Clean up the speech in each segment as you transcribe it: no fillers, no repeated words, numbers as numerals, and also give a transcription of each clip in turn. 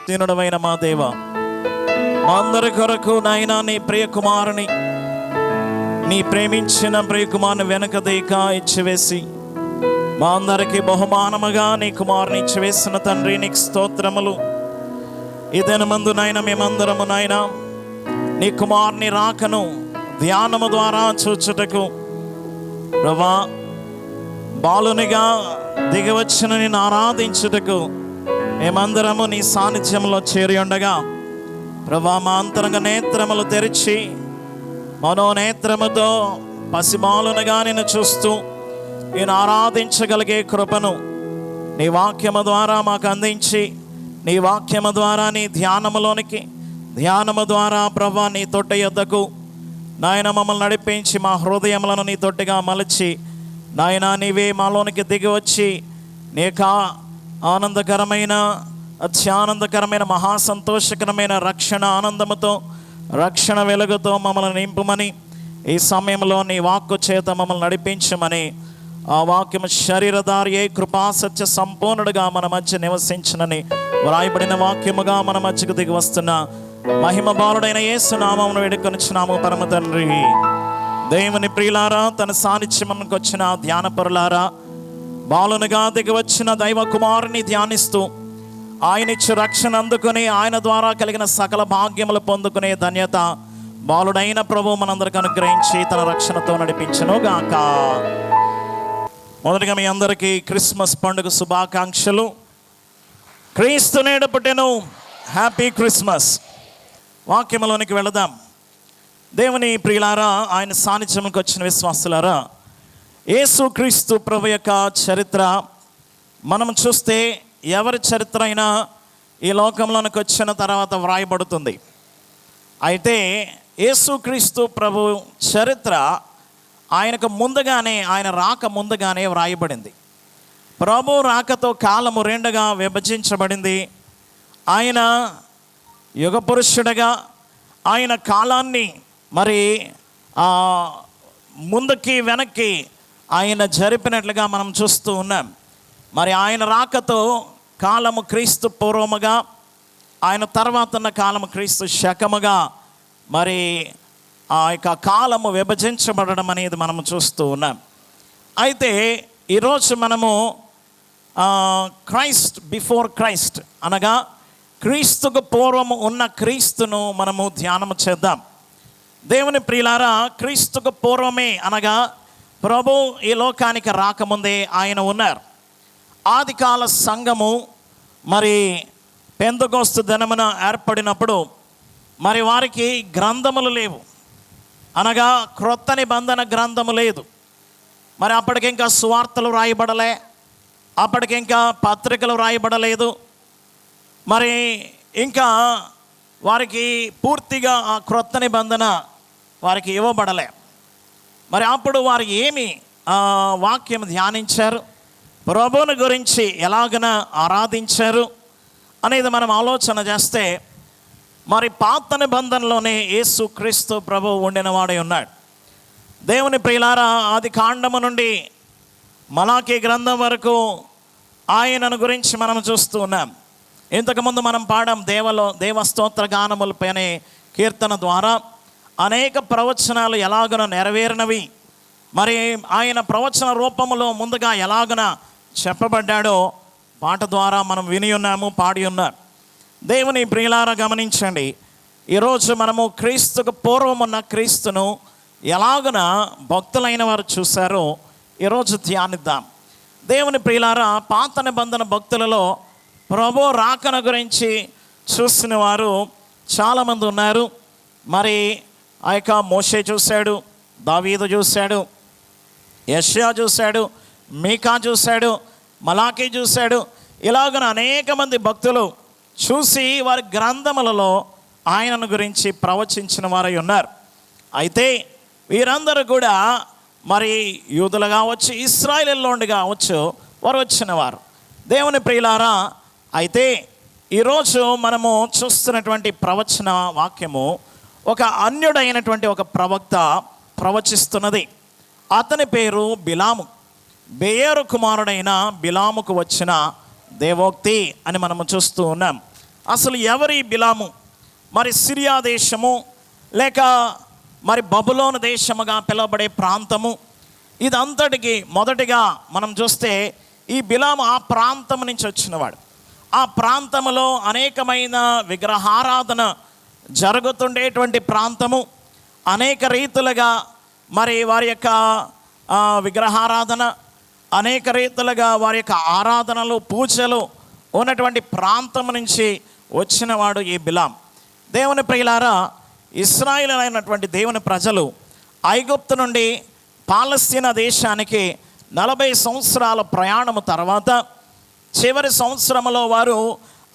సర్వశక్తినుడవైన మా దేవ, మా అందరి కొరకు నాయనా నీ ప్రియ కుమారుని, నీ ప్రేమించిన ప్రియ కుమారుని వెనకదేక ఇచ్చివేసి మా అందరికీ బహుమానముగా నీ కుమారుని ఇచ్చివేసిన తండ్రి నీకు స్తోత్రములు. ఈ దినమందు నాయన మేమందరము నాయన నీ కుమారుని రాకను ధ్యానము ద్వారా చూచుటకు ప్రభా బాలునిగా దిగివచ్చిన నిన్ను ఆరాధించుటకు మేమందరము నీ సాన్నిధ్యంలో చేరి ఉండగా ప్రభా మా అంతరంగ నేత్రములు తెరిచి మనోనేత్రముతో పసిబాలునిగా నిన్ను చూస్తూ నేను ఆరాధించగలిగే కృపను నీ వాక్యము ద్వారా మాకు అందించి నీ వాక్యము ద్వారా నీ ధ్యానములోనికి, ధ్యానము ద్వారా ప్రభా నీ తొట్ట యొద్దకు నాయన మమ్మల్ని నడిపించి మా హృదయములను నీ తొట్టిగా మలచి నాయన నీవే మాలోనికి దిగి వచ్చి నీక ఆనందకరమైన, అత్యానందకరమైన, మహాసంతోషకరమైన రక్షణ ఆనందముతో, రక్షణ వెలుగుతో మమ్మల్ని నింపుమని, ఈ సమయంలో నీ వాక్కు చేత మమ్మల్ని నడిపించమని, ఆ వాక్యము శరీరధారి ఏ కృపాసత్య సంపూర్ణుడుగా మన మధ్య నివసించనని వ్రాయబడిన వాక్యముగా మన మధ్యకు దిగి వస్తున్న మహిమ బాలుడైన యేసు నామమును వేడుకొనిచున్నాము పరమ తండ్రి. దేవుని ప్రియులారా, తన సాన్నిధ్యమునకు వచ్చిన ధ్యానపరులారా, బాలునిగా దిగి వచ్చిన దైవ కుమారుని ధ్యానిస్తూ ఆయన ఇచ్చు రక్షణ అందుకుని ఆయన ద్వారా కలిగిన సకల భాగ్యములు పొందుకునే ధన్యత బాలుడైన ప్రభు మనందరికి అనుగ్రహించి తన రక్షణతో నడిపించును గాక. మొదటిగా మీ అందరికీ క్రిస్మస్ పండుగ శుభాకాంక్షలు. క్రీస్తు నేడు పుట్టెను, హ్యాపీ క్రిస్మస్. వాక్యములోనికి వెళదాం. దేవుని ప్రియులారా, ఆయన సాన్నిధ్యంకి వచ్చిన విశ్వాసులారా, యేసు క్రీస్తు ప్రభు యొక్క చరిత్ర మనం చూస్తే ఎవరి చరిత్ర అయినా ఈ లోకంలోనికి వచ్చిన తర్వాత వ్రాయబడుతుంది. అయితే యేసు క్రీస్తు ప్రభు చరిత్ర ఆయనకు ముందుగానే, ఆయన రాక ముందుగానే వ్రాయబడింది. ప్రభు రాకతో కాలము రెండుగా విభజించబడింది. ఆయన యుగ పురుషుడిగా ఆయన కాలాన్ని మరి ముందుకి వెనక్కి ఆయన జరిపినట్లుగా మనం చూస్తూ ఉన్నాం. మరి ఆయన రాకతో కాలము క్రీస్తు పూర్వముగా, ఆయన తర్వాత ఉన్న కాలము క్రీస్తు శకముగా మరి ఆ యొక్క కాలము విభజించబడడం అనేది మనము చూస్తూ ఉన్నాం. అయితే ఈరోజు మనము క్రైస్ట్ బిఫోర్ క్రైస్ట్ అనగా క్రీస్తుకు పూర్వము ఉన్న క్రీస్తును మనము ధ్యానము చేద్దాం. దేవుని ప్రియులారా, క్రీస్తుకు పూర్వమే అనగా ప్రభు ఈ లోకానికి రాకముందే ఆయన ఉన్నారు. ఆదికాల సంఘము మరి పెంతెకోస్తు దినమున ఏర్పడినప్పుడు మరి వారికి గ్రంథములు లేవు, అనగా క్రొత్త నిబంధన గ్రంథము లేదు. మరి అప్పటికింకా సువార్తలు రాయబడలే, అప్పటికింకా పత్రికలు రాయబడలేదు. మరి ఇంకా వారికి పూర్తిగా ఆ క్రొత్త నిబంధన వారికి ఇవ్వబడలే. మరి అప్పుడు వారు ఏమి వాక్యం ధ్యానించారు, ప్రభువుని గురించి ఎలాగన ఆరాధించారు అనేది మనం ఆలోచన చేస్తే, మరి పాత నిబంధనలోనే యేసు క్రీస్తు ప్రభువు ఉండిన వాడై ఉన్నాడు. దేవుని ప్రియులారా, ఆది కాండము నుండి మలాకీ గ్రంథం వరకు ఆయనను గురించి మనం చూస్తూ ఉన్నాం. ఇంతకుముందు మనం పాడాం దేవస్తోత్ర గానములపైనే కీర్తన ద్వారా అనేక ప్రవచనాలు ఎలాగన నెరవేరినవి, మరి ఆయన ప్రవచన రూపములో ముందుగా ఎలాగన చెప్పబడ్డాడో పాట ద్వారా మనం విని ఉన్నాము, పాడి ఉన్నాం. దేవుని ప్రియులారా గమనించండి, ఈరోజు మనము క్రీస్తుకు పూర్వం ఉన్న క్రీస్తును ఎలాగన భక్తులైన వారు చూశారో ఈరోజు ధ్యానిద్దాం. దేవుని ప్రియులారా, పాత నిబంధన భక్తులలో ప్రభు రాకన గురించి చూసిన వారు చాలామంది ఉన్నారు. మరి ఆ యొక్క మోషే చూశాడు, దావీదు చూశాడు, యెషయా చూశాడు, మీకా చూశాడు, మలాకీ చూశాడు. ఇలాగన అనేక మంది భక్తులు చూసి వారి గ్రంథములలో ఆయనను గురించి ప్రవచించిన వారై ఉన్నారు. అయితే వీరందరూ కూడా మరి యూదులు కావచ్చు, ఇశ్రాయేలీయుల నుండి కావచ్చు, వారు వచ్చిన వారు. దేవుని ప్రియులారా, అయితే ఈరోజు మనము చూస్తున్నటువంటి ప్రవచన వాక్యము ఒక అన్యుడైనటువంటి ఒక ప్రవక్త ప్రవచిస్తున్నది. అతని పేరు బిలాము. బెయోరు కుమారుడైన బిలాముకు వచ్చిన దేవోక్తి అని మనము చూస్తూ ఉన్నాం. అసలు ఎవరి బిలాము? మరి సిరియా దేశము లేక మరి బబులోను దేశముగా పిలువబడే ప్రాంతము, ఇదంతటికి మొదటిగా మనం చూస్తే ఈ బిలాము ఆ ప్రాంతం నుంచి వచ్చినవాడు. ఆ ప్రాంతంలో అనేకమైన విగ్రహారాధన జరుగుతుండేటువంటి ప్రాంతము. అనేక రీతులుగా మరి వారి యొక్క విగ్రహారాధన, అనేక రీతులుగా వారి యొక్క ఆరాధనలు, పూజలు ఉన్నటువంటి ప్రాంతం నుంచి వచ్చినవాడు ఈ బిలాం. దేవుని ప్రియులారా, ఇశ్రాయేలీయులైనటువంటి దేవుని ప్రజలు ఐగుప్తు నుండి పాలస్తీనా దేశానికి 40 సంవత్సరాల ప్రయాణము తర్వాత చివరి సంవత్సరంలో వారు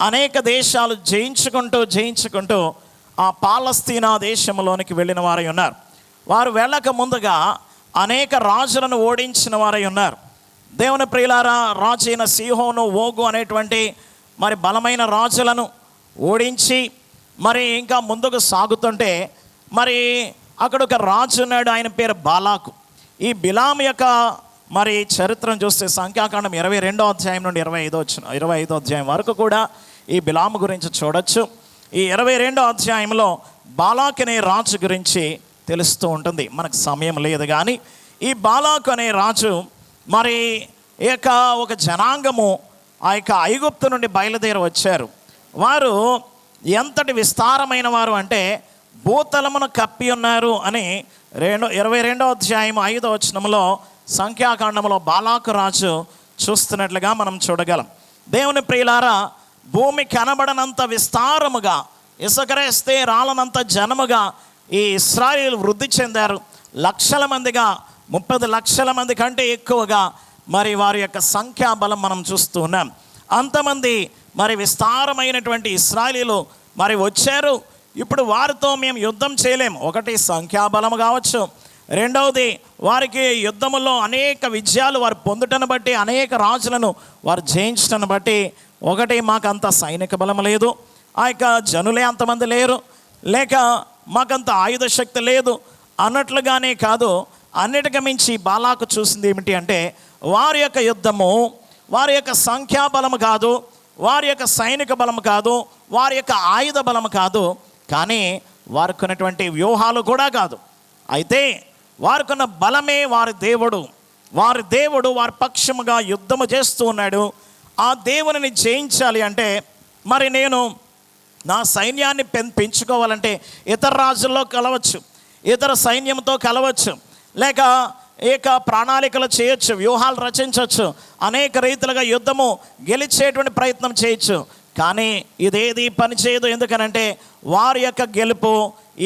అనేక దేశాలు జయించుకుంటూ ఆ పాలస్తీనా దేశంలోనికి వెళ్ళిన వారై ఉన్నారు. వారు వెళ్ళక ముందుగా అనేక రాజులను ఓడించిన వారై ఉన్నారు. దేవుని ప్రియులారా, రాజు అయిన సీహోను, ఓగు అనేటువంటి మరి బలమైన రాజులను ఓడించి మరి ఇంకా ముందుకు సాగుతుంటే మరి అక్కడ ఒక రాజు ఉన్నాడు, ఆయన పేరు బాలాకు. ఈ బిలాము యొక్క మరి చరిత్రను చూస్తే సంఖ్యాకాండం 22వ అధ్యాయం నుండి 25వ అధ్యాయం వరకు కూడా ఈ బిలాము గురించి చూడొచ్చు. ఈ 22వ అధ్యాయంలో బాలాక్ అనే రాజు గురించి తెలుస్తూ ఉంటుంది. మనకు సమయం లేదు కానీ ఈ బాలాకు అనే రాజు మరి ఒక జనాంగము ఆ యొక్క ఐగుప్తు నుండి బయలుదేరి వచ్చారు. వారు ఎంతటి విస్తారమైన వారు అంటే భూతలమును కప్పి ఉన్నారు అని 22వ అధ్యాయం 5వ వచనంలో సంఖ్యాకాండంలో బాలాకు రాజు చూస్తున్నట్లుగా మనం చూడగలం. దేవుని ప్రియులారా, భూమి కనబడనంత విస్తారముగా, ఇసుకరేస్తే రాలనంత జనముగా ఈ ఇశ్రాయేలు వృద్ధి చెందారు. లక్షల మందిగా, 30 లక్షల మంది కంటే ఎక్కువగా మరి వారి యొక్క సంఖ్యాబలం మనం చూస్తూ ఉన్నాం. అంతమంది మరి విస్తారమైనటువంటి ఇశ్రాయేలీలు మరి వచ్చారు. ఇప్పుడు వారితో మేము యుద్ధం చేయలేము. ఒకటి సంఖ్యాబలం కావచ్చు, రెండవది వారికి యుద్ధములో అనేక విజయాలు వారు పొందుటను బట్టి, అనేక రాజులను వారు జయించటను బట్టి, ఒకటి మాకంత సైనిక బలం లేదు, ఆ యొక్క జనులే అంతమంది లేరు, లేక మాకంత ఆయుధ శక్తి లేదు అన్నట్లుగానే కాదు, అన్నిటికి మించి బాలాకు చూసింది ఏమిటి అంటే వారి యొక్క యుద్ధము, వారి యొక్క సంఖ్యాబలము కాదు, వారి యొక్క సైనిక బలము కాదు, వారి యొక్క ఆయుధ బలము కాదు, కానీ వారికి ఉన్నటువంటి వ్యూహాలు కూడా కాదు. అయితే వారికున్న బలమే వారి దేవుడు. వారి పక్షముగా యుద్ధము చేస్తూ ఉన్నాడు. ఆ దేవునిని జయించాలి అంటే మరి నేను నా సైన్యాన్ని పెంచుకోవాలంటే ఇతర రాజుల్లో కలవచ్చు, ఇతర సైన్యంతో కలవచ్చు, లేక ప్రణాళికలు చేయొచ్చు, వ్యూహాలు రచించవచ్చు, అనేక రీతిలుగా యుద్ధము గెలిచేటువంటి ప్రయత్నం చేయొచ్చు. కానీ ఇదేది పనిచేయదు. ఎందుకనంటే వారి యొక్క గెలుపు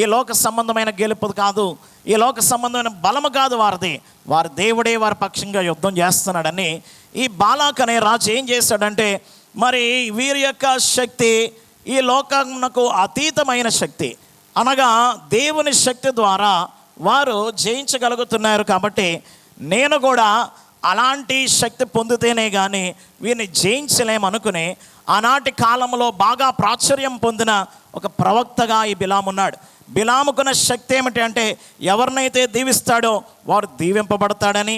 ఈ లోక సంబంధమైన గెలుపు కాదు, ఈ లోక సంబంధమైన బలము కాదు వారిది. వారి దేవుడే వారి పక్షంగా యుద్ధం చేస్తున్నాడని ఈ బాలాక్ అనే రాజు ఏం చేశాడంటే మరి వీరి యొక్క శక్తి ఈ లోకమునకు అతీతమైన శక్తి, అనగా దేవుని శక్తి ద్వారా వారు జయించగలుగుతున్నారు. కాబట్టి నేను కూడా అలాంటి శక్తి పొందితేనే కానీ వీరిని జయించలేమనుకుని ఆనాటి కాలంలో బాగా ప్రాచుర్యం పొందిన ఒక ప్రవక్తగా ఈ బిలాము ఉన్నాడు. బిలాముకున్న శక్తి ఏమిటి అంటే ఎవరినైతే దీవిస్తాడో వారు దీవింపబడతాడని,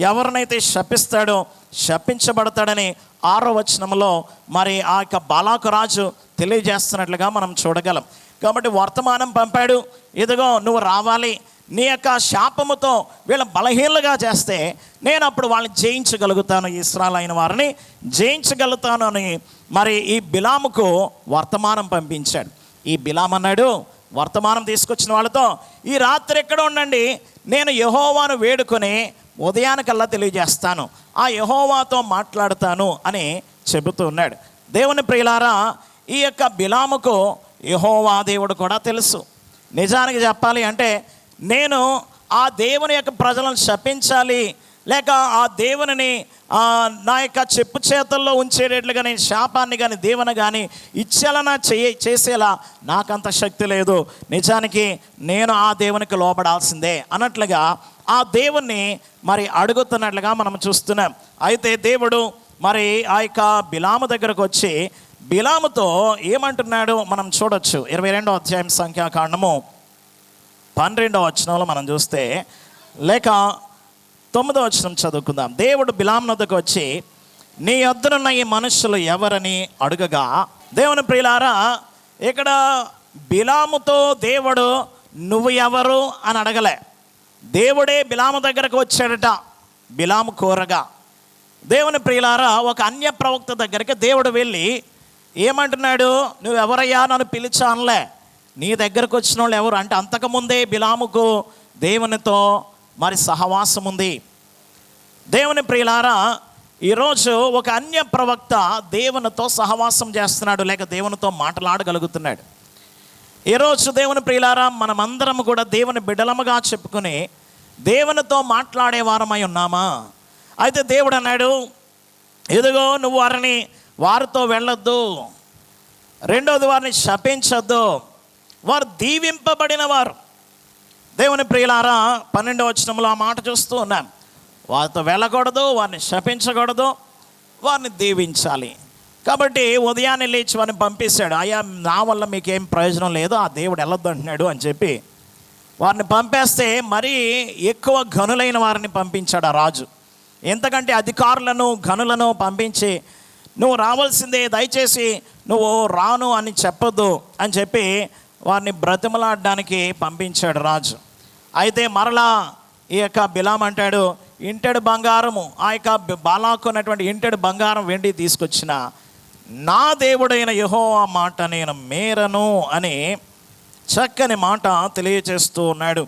ఎవరినైతే శపిస్తాడో శపించబడతాడని 6వ వచనంలో మరి ఆ యొక్క బాలాకు రాజు తెలియజేస్తున్నట్లుగా మనం చూడగలం. కాబట్టి వర్తమానం పంపాడు, ఇదిగో నువ్వు రావాలి, నీ యొక్క శాపముతో వీళ్ళ బలహీనలుగా చేస్తే నేను అప్పుడు వాళ్ళని జయించగలుగుతాను, ఇశ్రాయేలైన వారిని జయించగలుగుతాను అని మరి ఈ బిలాముకు వర్తమానం పంపించాడు. ఈ బిలాం అన్నాడు వర్తమానం తీసుకొచ్చిన వాళ్ళతో, ఈ రాత్రి ఎక్కడ ఉండండి, నేను యెహోవాను వేడుకొని ఉదయానికల్లా తెలియజేస్తాను, ఆ యెహోవాతో మాట్లాడతాను అని చెబుతూ ఉన్నాడు. దేవుని ప్రియులారా, ఈ యొక్క బిలాముకు యెహోవా దేవుడు కూడా తెలుసు. నిజానికి చెప్పాలి అంటే నేను ఆ దేవుని యొక్క ప్రజలను శపించాలి, లేక ఆ దేవుని నా యొక్క చెప్పు చేతుల్లో ఉంచేటట్లుగా నేను శాపాన్ని కానీ దేవుని కానీ ఇచ్చేలా చేసేలా నాకంత శక్తి లేదు. నిజానికి నేను ఆ దేవునికి లోబడాల్సిందే అన్నట్లుగా ఆ దేవుణ్ణి మరి అడుగుతున్నట్లుగా మనం చూస్తున్నాం. అయితే దేవుడు మరి ఆ యొక్క బిలాము దగ్గరకు వచ్చి బిలాముతో ఏమంటున్నాడు మనం చూడొచ్చు. 22వ అధ్యాయం సంఖ్యాకాండము 12వ వచనంలో మనం చూస్తే, లేక 9వ వచనం చదువుకుందాం. దేవుడు బిలాము వద్దకు వచ్చి నీ యొద్దనున్న ఈ మనుషులు ఎవరని అడుగగా దేవుని ప్రియులారా, ఇక్కడ బిలాముతో దేవుడు నువ్వు ఎవరు అని అడగలే. దేవుడే బిలాము దగ్గరకు వచ్చాడట, బిలాము కోరగా. దేవుని ప్రియులారా, ఒక అన్య ప్రవక్త దగ్గరికి దేవుడు వెళ్ళి ఏమంటున్నాడు, నువ్వు ఎవరయ్యా నన్ను పిలిచానులే, నీ దగ్గరకు వచ్చిన వాళ్ళు ఎవరు అంటే, అంతకుముందే బిలాముకు దేవునితో మరి సహవాసం ఉంది. దేవుని ప్రియులారా, ఈరోజు ఒక అన్య ప్రవక్త దేవునితో సహవాసం చేస్తున్నాడు, లేక దేవునితో మాట్లాడగలుగుతున్నాడు. ఈరోజు దేవుని ప్రియులారా, మనమందరం కూడా దేవుని బిడ్డలముగా చెప్పుకుని దేవునితో మాట్లాడే వారమై ఉన్నామా? అయితే దేవుడు అన్నాడు, ఇదిగో నువ్వు వారితో వెళ్ళొద్దు, రెండోది వారిని శపించొద్దు, వారు దీవింపబడిన వారు. దేవుని ప్రియులారా, 12వ వచనంలో ఆ మాట చూస్తూ ఉన్నాం. వారితో వెళ్ళకూడదు, వారిని శపించకూడదు, వారిని దీవించాలి. కాబట్టి ఉదయాన్నే లేచి వారిని పంపిస్తాడు. అయ్యా నా వల్ల మీకేం ప్రయోజనం లేదు, ఆ దేవుడు వెళ్ళొద్దు అంటున్నాడు అని చెప్పి వారిని పంపేస్తే మరీ ఎక్కువ ఘనులైన వారిని పంపించాడు ఆ రాజు. ఎంతకంటే అధికారులను ఘనులను పంపించి నువ్వు రావాల్సిందే, దయచేసి నువ్వు రాను అని చెప్పొద్దు అని చెప్పి వారిని బ్రతిమలాడడానికి పంపించాడు రాజు. అయితే మరలా ఈ యొక్క బిలాం అంటాడు, ఇంటెడు బంగారము, ఆ యొక్క బాలాకు ఉన్నటువంటి ఇంటెడు బంగారం వెండి తీసుకొచ్చిన నా దేవుడైన యెహోవా మాట నేను మేరను అని చక్కని మాట తెలియచేస్తూ ఉన్నాడు.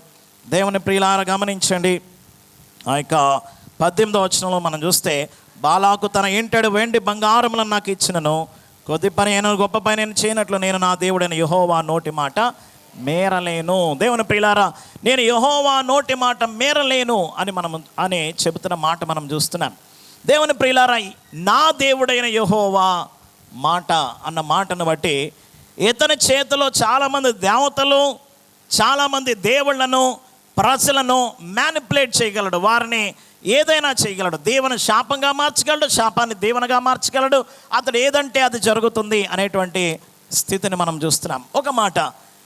దేవుని ప్రియులారా గమనించండి, ఆ యొక్క 18వ వచనంలో మనం చూస్తే, బాలాకు తన ఇంటెడు వెండి బంగారములను నాకు ఇచ్చినను, కొద్ది పని అయినా గొప్ప పని నేను చేయనట్లు నేను నా దేవుడైన యెహోవా నోటి మాట మేరలేను. దేవుని ప్రియులారా, నేను యెహోవా నోటి మాట మేరలేను అని చెబుతున్న మాట మనం చూస్తున్నాం. దేవుని ప్రియులారా, నా దేవుడైన యెహోవా మాట అన్న మాటను బట్టి ఇతని చేతిలో చాలామంది దేవతలు, చాలామంది దేవుళ్లను, ప్రజలను మ్యానిపులేట్ చేయగలడు, వారిని ఏదైనా చేయగలడు. దేవుని శాపంగా మార్చగలడు, శాపాన్ని దేవునిగా మార్చగలడు. అతడు ఏదంటే అది జరుగుతుంది అనేటువంటి స్థితిని మనం చూస్తున్నాం. ఒక మాట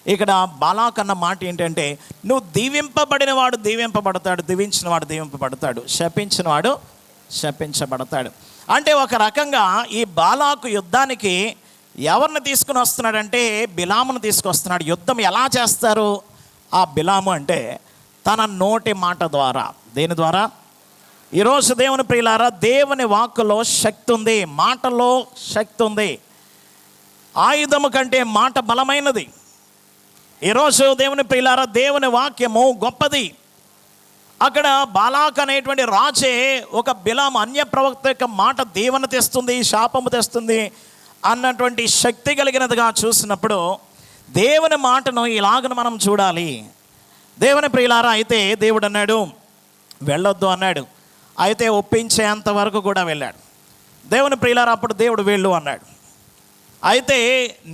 ఇక్కడ బాలాక్ అన్న మాట ఏంటంటే, నువ్వు దీవింపబడిన వాడు దీవింపబడతాడు, దీవించిన వాడు దీవింపబడతాడు, శపించిన వాడు శపించబడతాడు. అంటే ఒక రకంగా ఈ బాలాకు యుద్ధానికి ఎవరిని తీసుకుని వస్తున్నాడంటే బిలామును తీసుకొస్తున్నాడు. యుద్ధం ఎలా చేస్తారు ఆ బిలాము అంటే తన నోటి మాట ద్వారా. దేని ద్వారా? ఈరోజు దేవుని ప్రియులారా, దేవుని వాక్కులో శక్తి ఉంది, మాటలో శక్తి ఉంది. ఆయుధము కంటే మాట బలమైనది. ఈరోజు దేవుని ప్రియులారా, దేవుని వాక్యము గొప్పది. అక్కడ బాలాక్ అనేటువంటి రాజే ఒక బిలాము అన్య ప్రవక్త యొక్క మాట దీవెన తెస్తుంది, శాపము తెస్తుంది అన్నటువంటి శక్తి కలిగినదిగా చూసినప్పుడు దేవుని మాటను ఇలాగను మనం చూడాలి. దేవుని ప్రియులారా, అయితే దేవుడు అన్నాడు వెళ్ళొద్దు అన్నాడు. అయితే ఒప్పించేంత వరకు కూడా వెళ్ళాడు. దేవుని ప్రియులారా, అప్పుడు దేవుడు వెళ్ళు అన్నాడు. అయితే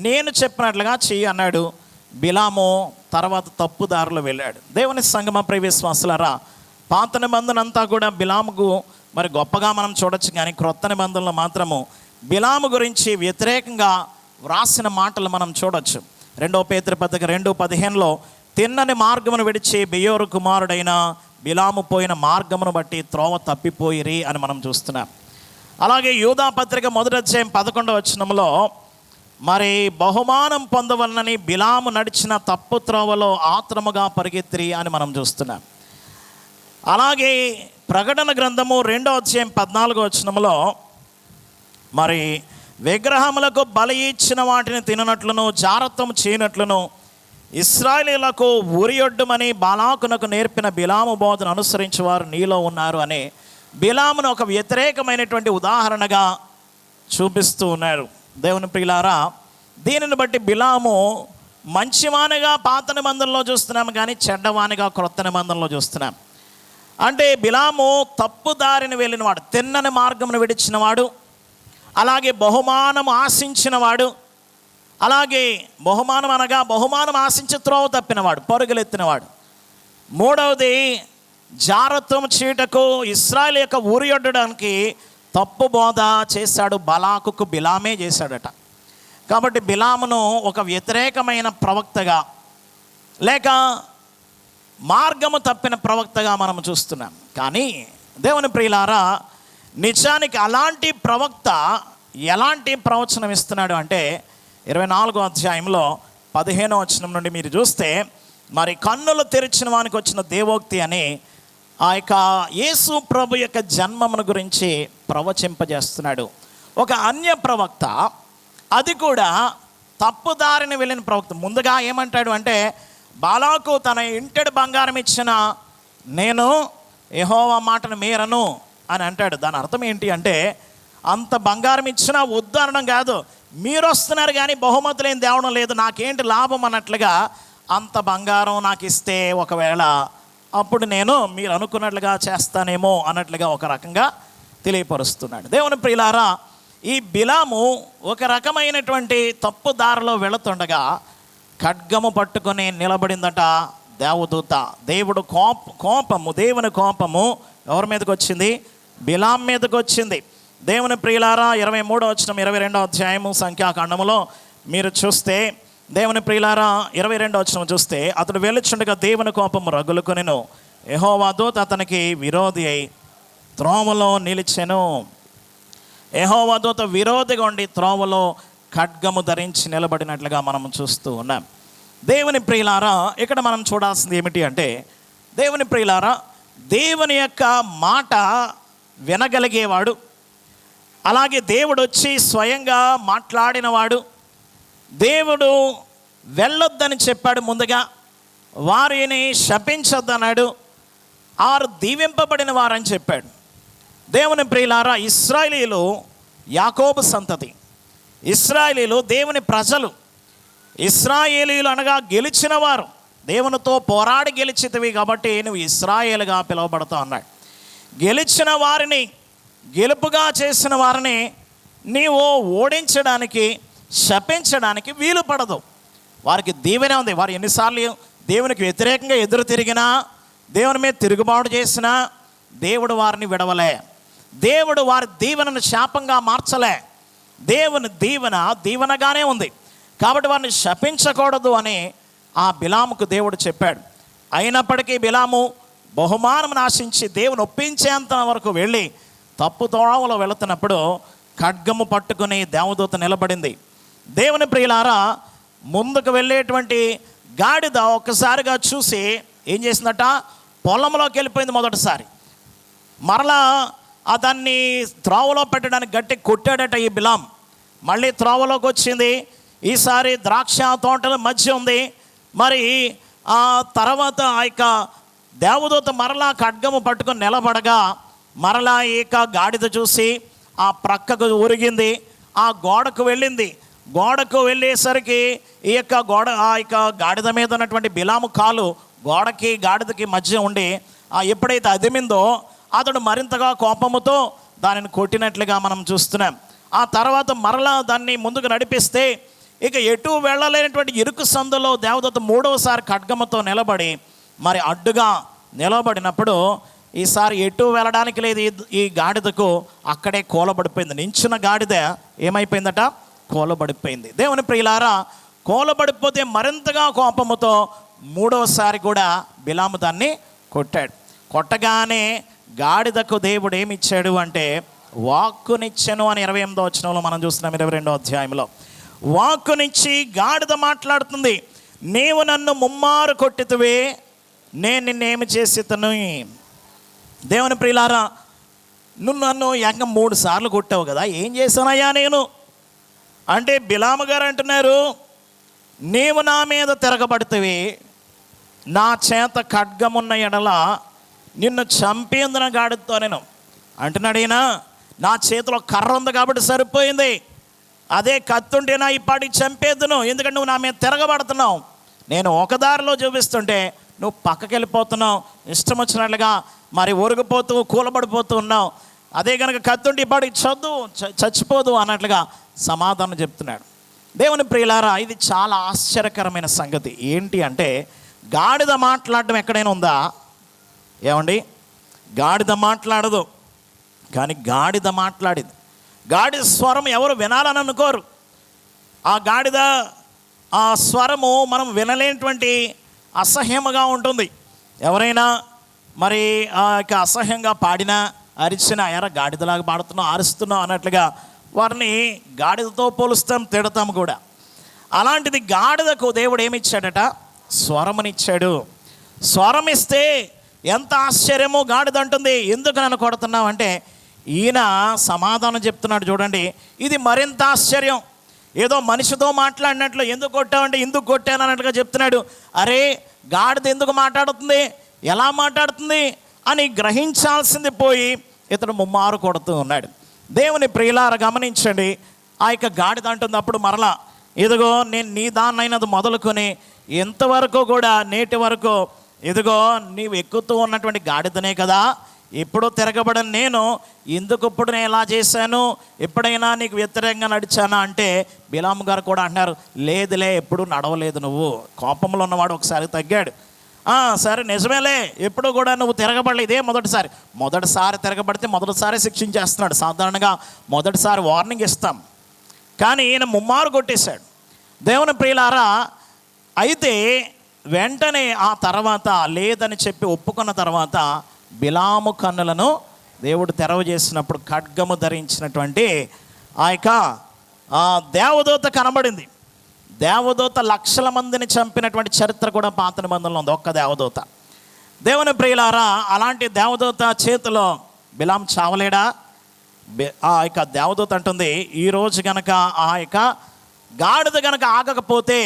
నేను చెప్పినట్లుగా చెయ్యి అన్నాడు. బిలాము తర్వాత తప్పుదారిలో వెళ్ళాడు. దేవుని సంగమ ప్రియ విశ్వాసులారా, పాత నిబంధనంతా కూడా బిలాముకు మరి గొప్పగా మనం చూడొచ్చు, కానీ క్రొత్త నిబంధనలో మాత్రము బిలాము గురించి వ్యతిరేకంగా వ్రాసిన మాటలు మనం చూడొచ్చు. 2 పేతురు పత్రిక 2:15లో తిన్నని మార్గమును విడిచి బెయోరు కుమారుడైన బిలాము పోయిన మార్గమును బట్టి త్రోవ తప్పిపోయిరి అని మనం చూస్తున్నాం. అలాగే యూదా పత్రిక 1వ అధ్యాయం 11వ వచనంలో మరి బహుమానం పొందవలనని బిలాము నడిచిన తప్పు త్రోవలో ఆత్రముగా పరిగెత్తిరి అని మనం చూస్తున్నాం. అలాగే ప్రకటన గ్రంథము 2వ అధ్యాయం 14వ వచనంలో మరి విగ్రహములకు బలి ఇచ్చిన వాటిని తిననట్లును జారత్వం చేయనట్లును ఇశ్రాయేలీయులకు ఉరియొడ్డుమని బాలాకునకు నేర్పిన బిలాము బోధను అనుసరించి వారు నీలో ఉన్నారు అని బిలామును ఒక వ్యతిరేకమైనటువంటి ఉదాహరణగా చూపిస్తూ ఉన్నారు. దేవుని ప్రియులారా, దీనిని బట్టి బిలాము మంచివానిగా పాత నిబంధనలో చూస్తున్నాము, కానీ చెడ్డవానిగా క్రొత్త నిబంధనలో చూస్తున్నాం. అంటే బిలాము తప్పు దారిని వెళ్ళినవాడు, తిన్నని మార్గమును విడిచినవాడు, అలాగే బహుమానం ఆశించినవాడు, అలాగే బహుమానం అనగా బహుమానం ఆశించి త్రోవ తప్పినవాడు, పరుగులెత్తినవాడు. మూడవది జారత్వం చీటకు ఇశ్రాయేలు యొక్క ఊరియొడ్డడానికి తప్పు బోధ చేశాడు. బలాకుకు బిలామే చేశాడట. కాబట్టి బిలామును ఒక వ్యతిరేకమైన ప్రవక్తగా లేక మార్గము తప్పిన ప్రవక్తగా మనం చూస్తున్నాం. కానీ దేవుని ప్రియులారా, నిజానికి అలాంటి ప్రవక్త ఎలాంటి ప్రవచనం ఇస్తున్నాడు అంటే, 24వ అధ్యాయంలో 15వ వచనం నుండి మీరు చూస్తే, మరి కన్నులు తెరిచిన వానికి వచ్చిన దేవోక్తి అని ఆ యొక్క యేసు ప్రభు యొక్క జన్మమును గురించి ప్రవచింపజేస్తున్నాడు. ఒక అన్య ప్రవక్త, అది కూడా తప్పుదారిని వెళ్ళిన ప్రవక్త. ముందుగా ఏమంటాడు అంటే, బాలాకు తన ఇంటెడు బంగారం ఇచ్చిన నేను యెహోవా మాటను మీరను అని అంటాడు. దాని అర్థం ఏంటి అంటే, అంత బంగారం ఇచ్చినా వద్దు అనడం కాదు, మీరు వస్తున్నారు కానీ బహుమతులు ఏం తేవడం లేదు, నాకేంటి లాభం అన్నట్లుగా, అంత బంగారం నాకు ఇస్తే ఒకవేళ అప్పుడు నేను మీరు అనుకున్నట్లుగా చేస్తానేమో అన్నట్లుగా ఒక రకంగా తెలియపరుస్తున్నాడు. దేవుని ప్రియులారా, ఈ బిలాము ఒక రకమైనటువంటి తప్పు దారిలో వెళుతుండగా ఖడ్గము పట్టుకొని నిలబడిందట దేవదూత. దేవుని కోపము ఎవరి మీదకి వచ్చింది? బిలాం మీదకి వచ్చింది. దేవుని ప్రియులారా, 23వ వచనం 22వ అధ్యాయము సంఖ్యాకాండములో మీరు చూస్తే, దేవుని ప్రియులారా 22వ వచనం చూస్తే, అతడు వెళ్ళుచుండగా దేవుని కోపము రగులుకొనెను, యెహోవా దూత అతనికి విరోధి అయి త్రోవలో నిలిచెను. యెహోవా దూత విరోధిగా ఉండి త్రోవలో ఖడ్గము ధరించి నిలబడినట్లుగా మనం చూస్తూ ఉన్నాం. దేవుని ప్రియులారా, ఇక్కడ మనం చూడాల్సింది ఏమిటి అంటే, దేవుని ప్రియులారా, దేవుని యొక్క మాట వినగలిగేవాడు, అలాగే దేవుడు వచ్చి స్వయంగా మాట్లాడినవాడు, దేవుడు వెళ్ళొద్దని చెప్పాడు, ముందుగా వారిని శపించొద్దన్నాడు, ఆరు దీవింపబడిన వారని చెప్పాడు. దేవుని ప్రియులారా, ఇశ్రాయేలీయులు యాకోబు సంతతి, ఇశ్రాయేలీయులు దేవుని ప్రజలు. ఇశ్రాయేలీయులు అనగా గెలిచిన వారు, దేవునితో పోరాడి గెలిచితివి కాబట్టి నువ్వు ఇశ్రాయేలుగా పిలువబడతావు అన్నాడు. గెలిచిన వారిని, గెలుపుగా చేసిన వారిని నీవు ఓడించడానికి, శపించడానికి వీలు పడదు. వారికి దీవెనే ఉంది. వారు ఎన్నిసార్లు దేవునికి వ్యతిరేకంగా ఎదురు తిరిగినా, దేవుని మీద తిరుగుబాటు చేసినా దేవుడు వారిని విడవలే. దేవుడు వారి దీవెనను శాపంగా మార్చలే. దేవుని దీవెన దీవెనగానే ఉంది. కాబట్టి వారిని శపించకూడదు అని ఆ బిలాముకు దేవుడు చెప్పాడు. అయినప్పటికీ బిలాము బహుమానం ఆశించి దేవుని ఒప్పించేంత వరకు వెళ్ళి తప్పు తోడవలో వెళుతున్నప్పుడు ఖడ్గము పట్టుకుని దేవదూత నిలబడింది. దేవుని ప్రియులారా, ముందుకు వెళ్ళేటువంటి గాడిద ఒక్కసారిగా చూసి ఏం చేసిందట? పొలంలోకి వెళ్ళిపోయింది మొదటిసారి. మరలా దాన్ని త్రోవలో పెట్టడానికి గట్టి కొట్టాడట ఈ బిలాం. మళ్ళీ త్రోవలోకి వచ్చింది. ఈసారి ద్రాక్ష తోటల మధ్య ఉంది. మరి ఆ తర్వాత ఆ యొక్క దేవదూత మరలా ఖడ్గము పట్టుకొని నిలబడగా మరలా ఏక గాడిద చూసి ఆ ప్రక్కకు ఒరిగింది, ఆ గోడకు వెళ్ళింది. గోడకు వెళ్ళేసరికి ఈ యొక్క గాడిద మీద ఉన్నటువంటి బిలాము కాలు గోడకి గాడిదకి మధ్య ఉండి ఎప్పుడైతే అదిమిందో అతడు మరింతగా కోపముతో దానిని కొట్టినట్లుగా మనం చూస్తున్నాం. ఆ తర్వాత మరలా దాన్ని ముందుకు నడిపిస్తే ఇక ఎటు వెళ్ళలేనటువంటి ఇరుకు సందులో దేవదూత మూడవసారి ఖడ్గముతో నిలబడి మరి అడ్డుగా నిలబడినప్పుడు ఈసారి ఎటు వెళ్ళడానికి లేదు ఈ గాడిదకు, అక్కడే కూలబడిపోయింది. నించున్న గాడిద ఏమైపోయిందట? కూలబడిపోయింది. దేవుని ప్రియులారా, కూలబడిపోతే మరింతగా కోపముతో మూడవసారి కూడా బిలాము దాన్ని కొట్టాడు. కొట్టగానే గాడిదకు దేవుడు ఏమిచ్చాడు అంటే వాక్కునిచ్చెను అని 28వ వచనంలో మనం చూస్తున్నాం. 22వ అధ్యాయంలో వాక్కునిచ్చి గాడిద మాట్లాడుతుంది, నీవు నన్ను ముమ్మారు కొట్టితివే, నేను నిన్నేమి చేసితను. దేవుని ప్రియులారా, నువ్వు నన్ను ఏకంగా 3 సార్లు కొట్టావు కదా, ఏం చేశానయ్యా నేను అంటే బిలాము గారు అంటున్నారు, నీవు నా మీద తిరగబడితివి, నా చేత ఖడ్గమున్న ఎడల నిన్ను చంపేందున గాడితో నేను అంటున్నాడు. ఈయన నా చేతిలో కర్ర ఉంది కాబట్టి సరిపోయింది, అదే కత్తుంటే నా ఇప్పటికి చంపేద్దును, ఎందుకంటే నువ్వు నా మీద తిరగబడుతున్నావు. నేను ఒక దారిలో చూపిస్తుంటే నువ్వు పక్కకి వెళ్ళిపోతున్నావు, ఇష్టం వచ్చినట్లుగా మరి ఒరిగిపోతూ కూలబడిపోతూ ఉన్నావు. అదే కనుక కత్తుంటే ఇప్పటికి చచ్చిపోదు అన్నట్లుగా సమాధానం చెప్తున్నాడు. దేవుని ప్రియులారా, ఇది చాలా ఆశ్చర్యకరమైన సంగతి. ఏంటి అంటే గాడిద మాట్లాడడం ఎక్కడైనా ఉందా? ఏమండి, గాడిద మాట్లాడదు, కానీ గాడిద మాట్లాడింది. గాడిద స్వరం ఎవరు వినాలని అనుకోరు. ఆ గాడిద ఆ స్వరము మనం వినలేనటువంటి అసహ్యముగా ఉంటుంది. ఎవరైనా మరి ఆ యొక్క అసహ్యంగా పాడినా అరిచినా, ఎరా గాడిదలాగా పాడుతున్నావు, అరుస్తున్నావు అన్నట్లుగా వారిని గాడిదతో పోలుస్తాం, తిడతాం కూడా. అలాంటిది గాడిదకు దేవుడు ఏమిచ్చాడట? స్వరమునిచ్చాడు. స్వరం ఇస్తే ఎంత ఆశ్చర్యమో. గాడిద అంటుంది, ఎందుకు నన్ను కొడుతున్నావు అంటే, ఈయన సమాధానం చెప్తున్నాడు చూడండి, ఇది మరింత ఆశ్చర్యం. ఏదో మనిషితో మాట్లాడినట్లు, ఎందుకు కొట్టావంటే ఎందుకు కొట్టాను అన్నట్లుగా చెప్తున్నాడు. అరే, గాడిద ఎందుకు మాట్లాడుతుంది, ఎలా మాట్లాడుతుంది అని గ్రహించాల్సింది పోయి ఇతడు ముమ్మారు కొడుతూ ఉన్నాడు. దేవుని ప్రియులారా గమనించండి, ఆ యొక్క గాడిద అంటుంది అప్పుడు మరలా, ఇదిగో నేను నీ దాన్నైనది మొదలుకొని ఎంతవరకు కూడా నేటి వరకు ఇదిగో నీవు ఎక్కుతూ ఉన్నటువంటి గాడిదనే కదా, ఎప్పుడూ తిరగబడని నేను ఎందుకు ఇప్పుడు నేను ఎలా చేశాను, ఎప్పుడైనా నీకు వ్యతిరేకంగా నడిచానా అంటే బిలాము గారు కూడా అంటున్నారు, లేదులే ఎప్పుడు నడవలేదు, నువ్వు కోపంలో ఉన్నవాడు ఒకసారి తగ్గాడు. సరే నిజమేలే, ఎప్పుడు కూడా నువ్వు తిరగబడలే, ఇదే మొదటిసారి తిరగబడితే మొదటిసారి శిక్షించేస్తున్నాడు. సాధారణంగా మొదటిసారి వార్నింగ్ ఇస్తాం, కానీ ఈయన ముమ్మారు కొట్టేశాడు. దేవుని ప్రియులారా, అయితే వెంటనే ఆ తర్వాత లేదని చెప్పి ఒప్పుకున్న తర్వాత బిలాము కన్నులను దేవుడు తెరవజేసినప్పుడు ఖడ్గము ధరించినటువంటి ఆ యొక్క దేవదూత కనబడింది. దేవదూత లక్షల మందిని చంపినటువంటి చరిత్ర కూడా పాత నిబంధనలో ఉంది, ఒక్క దేవదూత. దేవుని ప్రియులారా, అలాంటి దేవదూత చేతిలో బిలాం చావలేడా? ఆ యొక్క దేవదూత అంటుంది, ఈరోజు కనుక ఆ యొక్క గాడిద కనుక ఆగకపోతే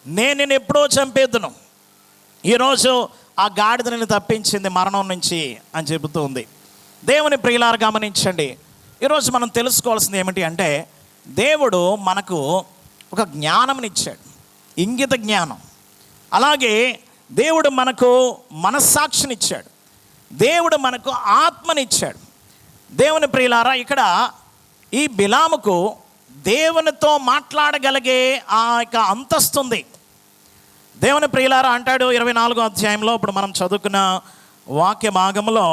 నేను నిన్ను ఎప్పుడో చంపేద్దును, ఈరోజు ఆ గాడిద నిన్ను తప్పించింది మరణం నుంచి అని చెబుతూ ఉంది. దేవుని ప్రియులారా గమనించండి, ఈరోజు మనం తెలుసుకోవాల్సింది ఏమిటి అంటే, దేవుడు మనకు ఒక జ్ఞానంనిచ్చాడు, ఇంగిత జ్ఞానం. అలాగే దేవుడు మనకు మనస్సాక్షినిచ్చాడు, దేవుడు మనకు ఆత్మనిచ్చాడు. దేవుని ప్రియులారా, ఇక్కడ ఈ బిలాముకు దేవునితో మాట్లాడగలిగే ఆ యొక్క అంతస్తుంది. దేవుని ప్రియులారా అంటాడు 24వ అధ్యాయంలో, ఇప్పుడు మనం చదువుకున్న వాక్య భాగంలో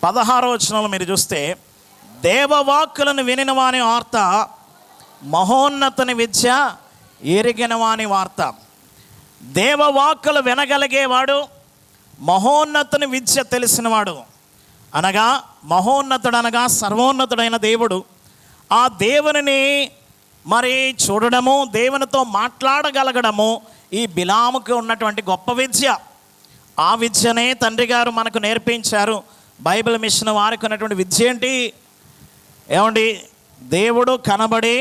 16వ వచనంలో మీరు చూస్తే, దేవవాక్కులను వినిన వాని వార్త, మహోన్నతుని విద్య ఎరిగిన వాని వార్త. దేవవాక్కులు వినగలిగేవాడు, మహోన్నతుని విద్య తెలిసినవాడు. అనగా మహోన్నతుడు అనగా సర్వోన్నతుడైన దేవుడు. ఆ దేవునిని మరి చూడడము, దేవునితో మాట్లాడగలగడము ఈ బిలాముకు ఉన్నటువంటి గొప్ప విద్య. ఆ విద్యనే తండ్రి గారు మనకు నేర్పించారు. బైబిల్ మిషన్ వారికి ఉన్నటువంటి విద్య ఏంటి ఏమండి? దేవుడు కనబడి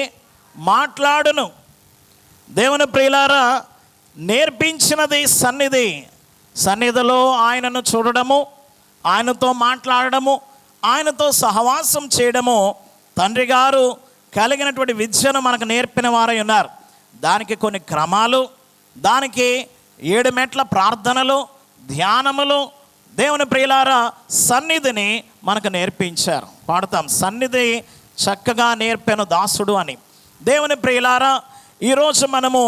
మాట్లాడును. దేవుని ప్రియులారా, నేర్పించినది సన్నిధిలో ఆయనను చూడడము, ఆయనతో మాట్లాడడము, ఆయనతో సహవాసం చేయడము తండ్రి గారు కలిగినటువంటి విద్యను మనకు నేర్పిన వారై ఉన్నారు. దానికి కొన్ని క్రమాలు, దానికి 7 మెట్ల ప్రార్థనలు, ధ్యానములు. దేవుని ప్రియులారా, సన్నిధిని మనకు నేర్పించారు. పాడతాం, సన్నిధి చక్కగా నేర్పెను దాసుడు అని. దేవుని ప్రియులారా, ఈరోజు మనము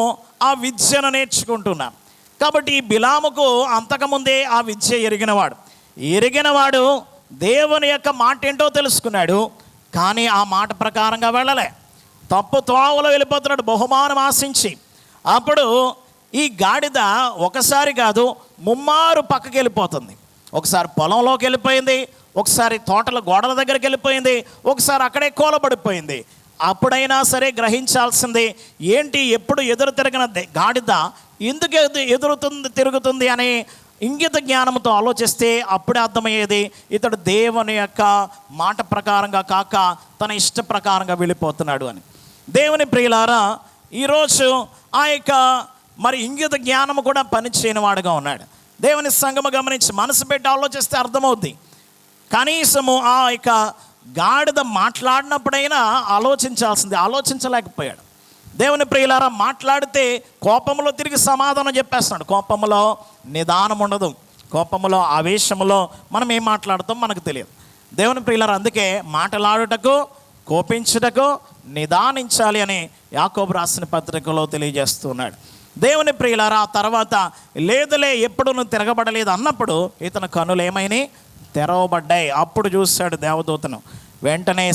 ఆ విద్యను నేర్చుకుంటున్నాం. కాబట్టి ఈ బిలాముకు అంతకుముందే ఆ విద్య ఎరిగినవాడు దేవుని యొక్క మాట ఏంటో తెలుసుకున్నాడు, కానీ ఆ మాట ప్రకారంగా వెళ్ళలే, తప్పు త్రోవలో వెళ్ళిపోతున్నాడు బహుమానం ఆశించి. అప్పుడు ఈ గాడిద ఒకసారి కాదు ముమ్మారు పక్కకి వెళ్ళిపోతుంది. ఒకసారి పొలంలోకి వెళ్ళిపోయింది, ఒకసారి తోటల గోడల దగ్గరికి వెళ్ళిపోయింది, ఒకసారి అక్కడే కూలబడిపోయింది. అప్పుడైనా సరే గ్రహించాల్సింది ఏంటి, ఎప్పుడు ఎదురు తిరిగిన గాడిద ఎందుకు తిరుగుతుంది అని ఇంగిత జ్ఞానంతో ఆలోచిస్తే అప్పుడే అర్థమయ్యేది, ఇతడు దేవుని యొక్క మాట ప్రకారంగా కాక తన ఇష్ట ప్రకారంగా వెళ్ళిపోతున్నాడు అని. దేవుని ప్రియులారా, ఈరోజు ఆ యొక్క మరి ఇంగిత జ్ఞానము కూడా పనిచేయని వాడుగా ఉన్నాడు. దేవుని సంగమ గమనించి మనసు పెట్టి ఆలోచిస్తే అర్థమవుద్ది. కనీసము ఆ యొక్క గాడిద మాట్లాడినప్పుడైనా ఆలోచించలేకపోయాడు. దేవుని ప్రియులారా, మాట్లాడితే కోపంలో తిరిగి సమాధానం చెప్పేస్తున్నాడు. కోపంలో నిదానం ఉండదు, కోపంలో ఆవేశంలో మనం ఏం మాట్లాడతాం మనకు తెలియదు. దేవుని ప్రియులారా, అందుకే మాట్లాడుటకు, కోపించుటకు నిదానించాలి అని యాకోబు రాసిన పత్రికలో తెలియజేస్తున్నాడు. దేవుని ప్రియులారా, ఆ తర్వాత లేదులే ఎప్పుడు నువ్వు తిరగబడలేదు అన్నప్పుడు ఇతని కన్నులు ఏమైనాయి, తెరవబడ్డాయి. అప్పుడు చూశాడు దేవదూతను, వెంటనే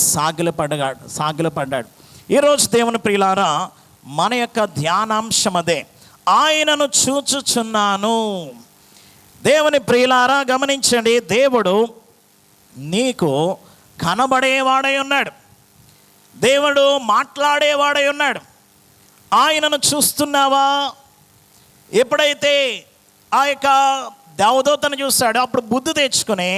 సాగిలపడ్డాడు. ఈరోజు దేవుని ప్రియులారా, మన యొక్క ధ్యానాంశం అదే, ఆయనను చూచుచున్నాను. దేవుని ప్రియులారా గమనించండి, దేవుడు నీకు కనబడేవాడై ఉన్నాడు, దేవుడు మాట్లాడేవాడై ఉన్నాడు. ఆయనను చూస్తున్నావా? ఎప్పుడైతే ఆ యొక్క దేవదూతను చూశాడో అప్పుడు బుద్ధి తెచ్చుకొని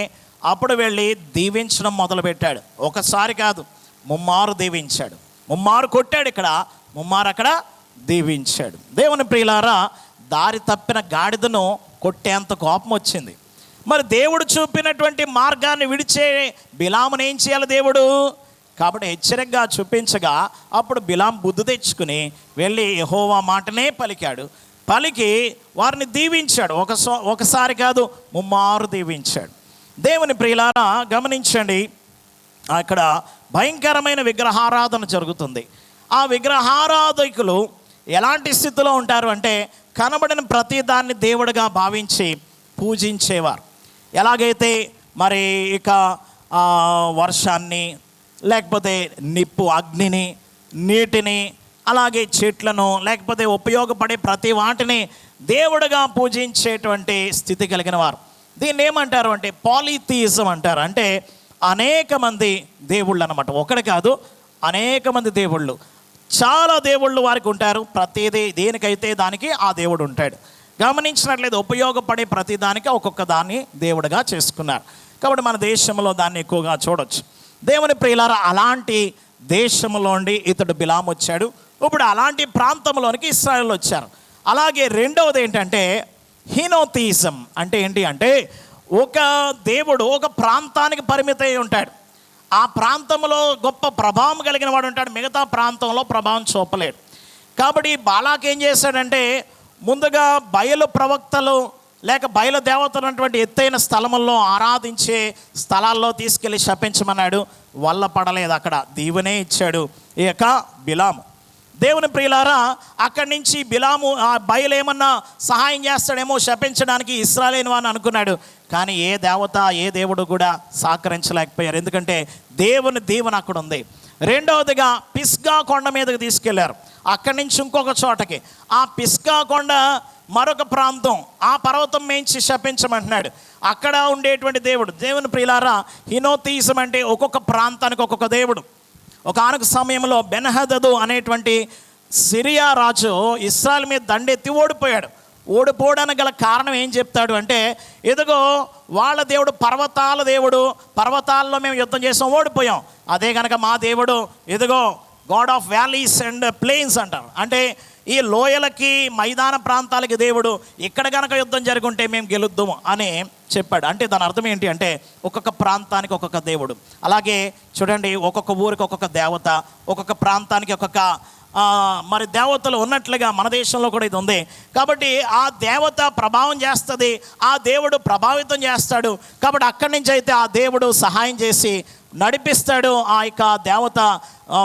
అప్పుడు వెళ్ళి దీవించడం మొదలుపెట్టాడు. ఒకసారి కాదు, ముమ్మారు దీవించాడు. ముమ్మారు కొట్టాడు ఇక్కడ, ముమ్మారు అక్కడ దీవించాడు. దేవుని ప్రియులారా, దారి తప్పిన గాడిదను కొట్టేంత కోపం వచ్చింది. మరి దేవుడు చూపినటువంటి మార్గాన్ని విడిచే బిలామును ఏం చేయాలి దేవుడు? కాబట్టి హెచ్చరికగా చూపించగా అప్పుడు బిలాం బుద్ధి తెచ్చుకుని వెళ్ళి యెహోవా మాటనే పలికాడు. పలికి వారిని దీవించాడు. ఒకసారి కాదు, ముమ్మారు దీవించాడు. దేవుని ప్రియులారా గమనించండి, అక్కడ భయంకరమైన విగ్రహారాధన జరుగుతుంది. ఆ విగ్రహారాధకులు ఎలాంటి స్థితిలో ఉంటారు అంటే, కనబడిన ప్రతి దాన్ని దేవుడిగా భావించి పూజించేవారు. ఎలాగైతే మరి ఇక వర్షాన్ని, లేకపోతే నిప్పు అగ్నిని, నీటిని, అలాగే చెట్లను, లేకపోతే ఉపయోగపడే ప్రతి వాటిని దేవుడిగా పూజించేటువంటి స్థితి కలిగిన వారు. దీన్ని ఏమంటారు అంటే పాలిథియిజం అంటారు. అంటే అనేక మంది దేవుళ్ళు అన్నమాట. ఒకటి కాదు, అనేక మంది దేవుళ్ళు, చాలా దేవుళ్ళు వారికి ఉంటారు. ప్రతిదీ దేనికైతే దానికి ఆ దేవుడు ఉంటాడు. గమనించినట్లయితే ఉపయోగపడే ప్రతి దానికి ఒక్కొక్క దాన్ని దేవుడిగా చేసుకున్నారు. కాబట్టి మన దేశంలో దాన్ని ఎక్కువగా చూడొచ్చు. దేవుని ప్రియులారా, అలాంటి దేశంలోండి ఇతడు బిలాం వచ్చాడు. ఇప్పుడు అలాంటి ప్రాంతంలోనికి ఇశ్రాయేలు వచ్చారు. అలాగే రెండవది ఏంటంటే హీనోథియిజం. అంటే ఏంటి అంటే, ఒక దేవుడు ఒక ప్రాంతానికి పరిమితమై ఉంటాడు. ఆ ప్రాంతంలో గొప్ప ప్రభావం కలిగిన వాడు ఉంటాడు, మిగతా ప్రాంతంలో ప్రభావం చూపలేడు. కాబట్టి బాలాక్ ఏం చేశాడంటే, ముందుగా బయలు ప్రవక్తలు లేక బయలు దేవతలు ఉన్నటువంటి ఎత్తైన స్థలముల్లో ఆరాధించే స్థలాల్లో తీసుకెళ్ళి శపించమన్నాడు. వల్ల పడలేదు, అక్కడ దీవెనే ఇచ్చాడు ఈ యొక్క బిలాము. దేవుని ప్రియులారా, అక్కడి నుంచి బిలాము ఆ బయలు ఏమన్నా సహాయం చేస్తాడేమో శపించడానికి ఇశ్రాయేలు అని అనుకున్నాడు. కానీ ఏ దేవత ఏ దేవుడు కూడా సహకరించలేకపోయారు. ఎందుకంటే దేవుని దీవెన అక్కడ ఉంది. రెండవదిగా పిస్గా కొండ మీదకి తీసుకెళ్లారు. అక్కడి నుంచి ఇంకొక చోటకి, ఆ పిస్గా కొండ మరొక ప్రాంతం, ఆ పర్వతం మేంచి శపించమంటున్నాడు. అక్కడ ఉండేటువంటి దేవుడు. దేవుని ప్రియులారా, హీనోథియిజం అంటే ఒక్కొక్క ప్రాంతానికి ఒక్కొక్క దేవుడు. ఒకానొక సమయంలో బెన్హదదు అనేటువంటి సిరియా రాజు ఇశ్రాయేలు మీద దండెత్తి ఓడిపోయాడు. ఓడిపోవడానికి గల కారణం ఏం చెప్తాడు అంటే, ఎదుగో వాళ్ళ దేవుడు పర్వతాల దేవుడు, పర్వతాల్లో మేము యుద్ధం చేసాం, ఓడిపోయాం. అదే కనుక మా దేవుడు ఎదుగో God of valleys and plains అంటారు. అంటే ఈ లోయలకి మైదాన ప్రాంతాలకి దేవుడు, ఇక్కడ కనుక యుద్ధం జరుగుంటే మేము గెలుద్దాము అని చెప్పాడు. అంటే దాని అర్థం ఏంటి అంటే, ఒక్కొక్క ప్రాంతానికి ఒక్కొక్క దేవుడు. అలాగే చూడండి, ఒక్కొక్క ఊరికి ఒక్కొక్క దేవత, ఒక్కొక్క ప్రాంతానికి ఒక్కొక్క మరి దేవతలు ఉన్నట్లుగా మన దేశంలో కూడా ఇది ఉంది. కాబట్టి ఆ దేవత ప్రభావం చేస్తుంది, ఆ దేవుడు ప్రభావితం చేస్తాడు. కాబట్టి అక్కడి నుంచి అయితే ఆ దేవుడు సహాయం చేసి నడిపిస్తాడు. ఆ యొక్క దేవత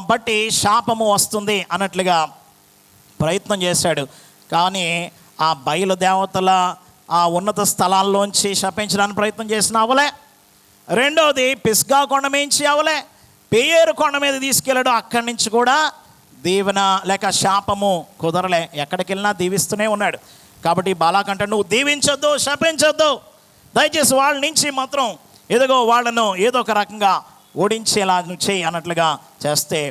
బట్టి శాపము వస్తుంది అన్నట్లుగా ప్రయత్నం చేశాడు. కానీ ఆ బయలు దేవతల ఆ ఉన్నత స్థలాల్లోంచి శపించడానికి ప్రయత్నం చేసిన అవలే. రెండవది పిస్గా కొండ మించి అవలే, పేయేరు కొండ మీద తీసుకెళ్ళాడు. అక్కడి నుంచి కూడా దీవెన లేక శాపము కుదరలే. ఎక్కడికి వెళ్ళినా దీవిస్తూనే ఉన్నాడు. కాబట్టి బాలాక్ అంటే, నువ్వు దీవించొద్దు, శపించొద్దు, దయచేసి వాళ్ళ నుంచి మాత్రం ఎదుగో వాళ్ళను ఏదో ఒక రకంగా ఓడించేలా నువ్వు చేయి అన్నట్లుగా చేస్తే,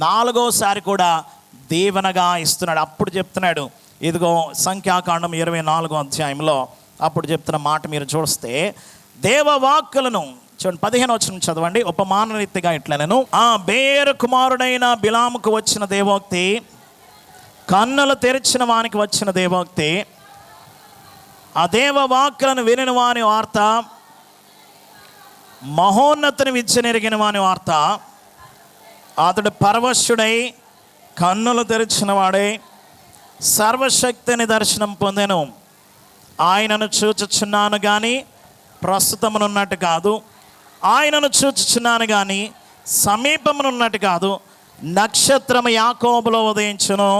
నాలుగోసారి కూడా దీవెనగా ఇస్తున్నాడు. అప్పుడు చెప్తున్నాడు, ఇదిగో సంఖ్యాకాండం 24వ అధ్యాయంలో అప్పుడు చెప్తున్న మాట మీరు చూస్తే, దేవవాక్కులను చూడండి, 15వ వచనం చదవండి. ఉపమాన రీతిగా ఇట్లనెను, ఆ బేరు కుమారుడైన బిలాముకు వచ్చిన దేవోక్తి, కన్నులు తెరిచిన వానికి వచ్చిన దేవోక్తి, ఆ దేవవాక్కులను వినిన వాని వార్త, మహోన్నతిని విద్యనెరిగిన వాని వార్త, అతడు పరవశుడై కన్నులు తెరిచిన వాడై సర్వశక్తిని దర్శనం పొందెను. ఆయనను చూచుచున్నాను కానీ ప్రస్తుతమునున్నట్టు కాదు, ఆయనను చూచుచున్నాను కానీ సమీపమునున్నట్టు కాదు. నక్షత్రము యాకోబులో ఉదయించును,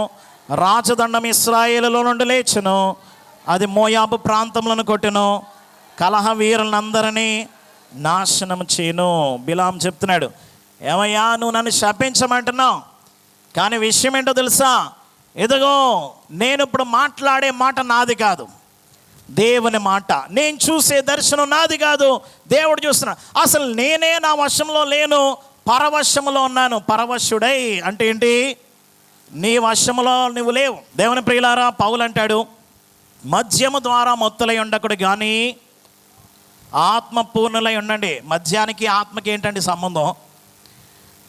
రాజదండం ఇశ్రాయేలులో నుండి లేచును, అది మోయాబు ప్రాంతములను కొట్టును, కలహ వీరులందరినీ నాశనం చేయను. బిలాం చెప్తున్నాడు, ఏమయ్యా నువ్వు నన్ను శపించమంటున్నావు, కానీ విషయం ఏంటో తెలుసా, ఎదుగో నేను ఇప్పుడు మాట్లాడే మాట నాది కాదు, దేవుని మాట. నేను చూసే దర్శనం నాది కాదు, దేవుడు చూస్తున్నాడు. అసలు నేనే నా వశంలో లేను, పరవశంలో ఉన్నాను. పరవశుడై అంటే ఏంటి? నీ వశములో నువ్వు లేవు. దేవుని ప్రియులారా, పౌలు అంటాడు, మద్యము ద్వారా మత్తులై ఉండకుడు కానీ ఆత్మ పూర్ణులై ఉండండి. మద్యానికి ఆత్మకి ఏంటండి సంబంధం?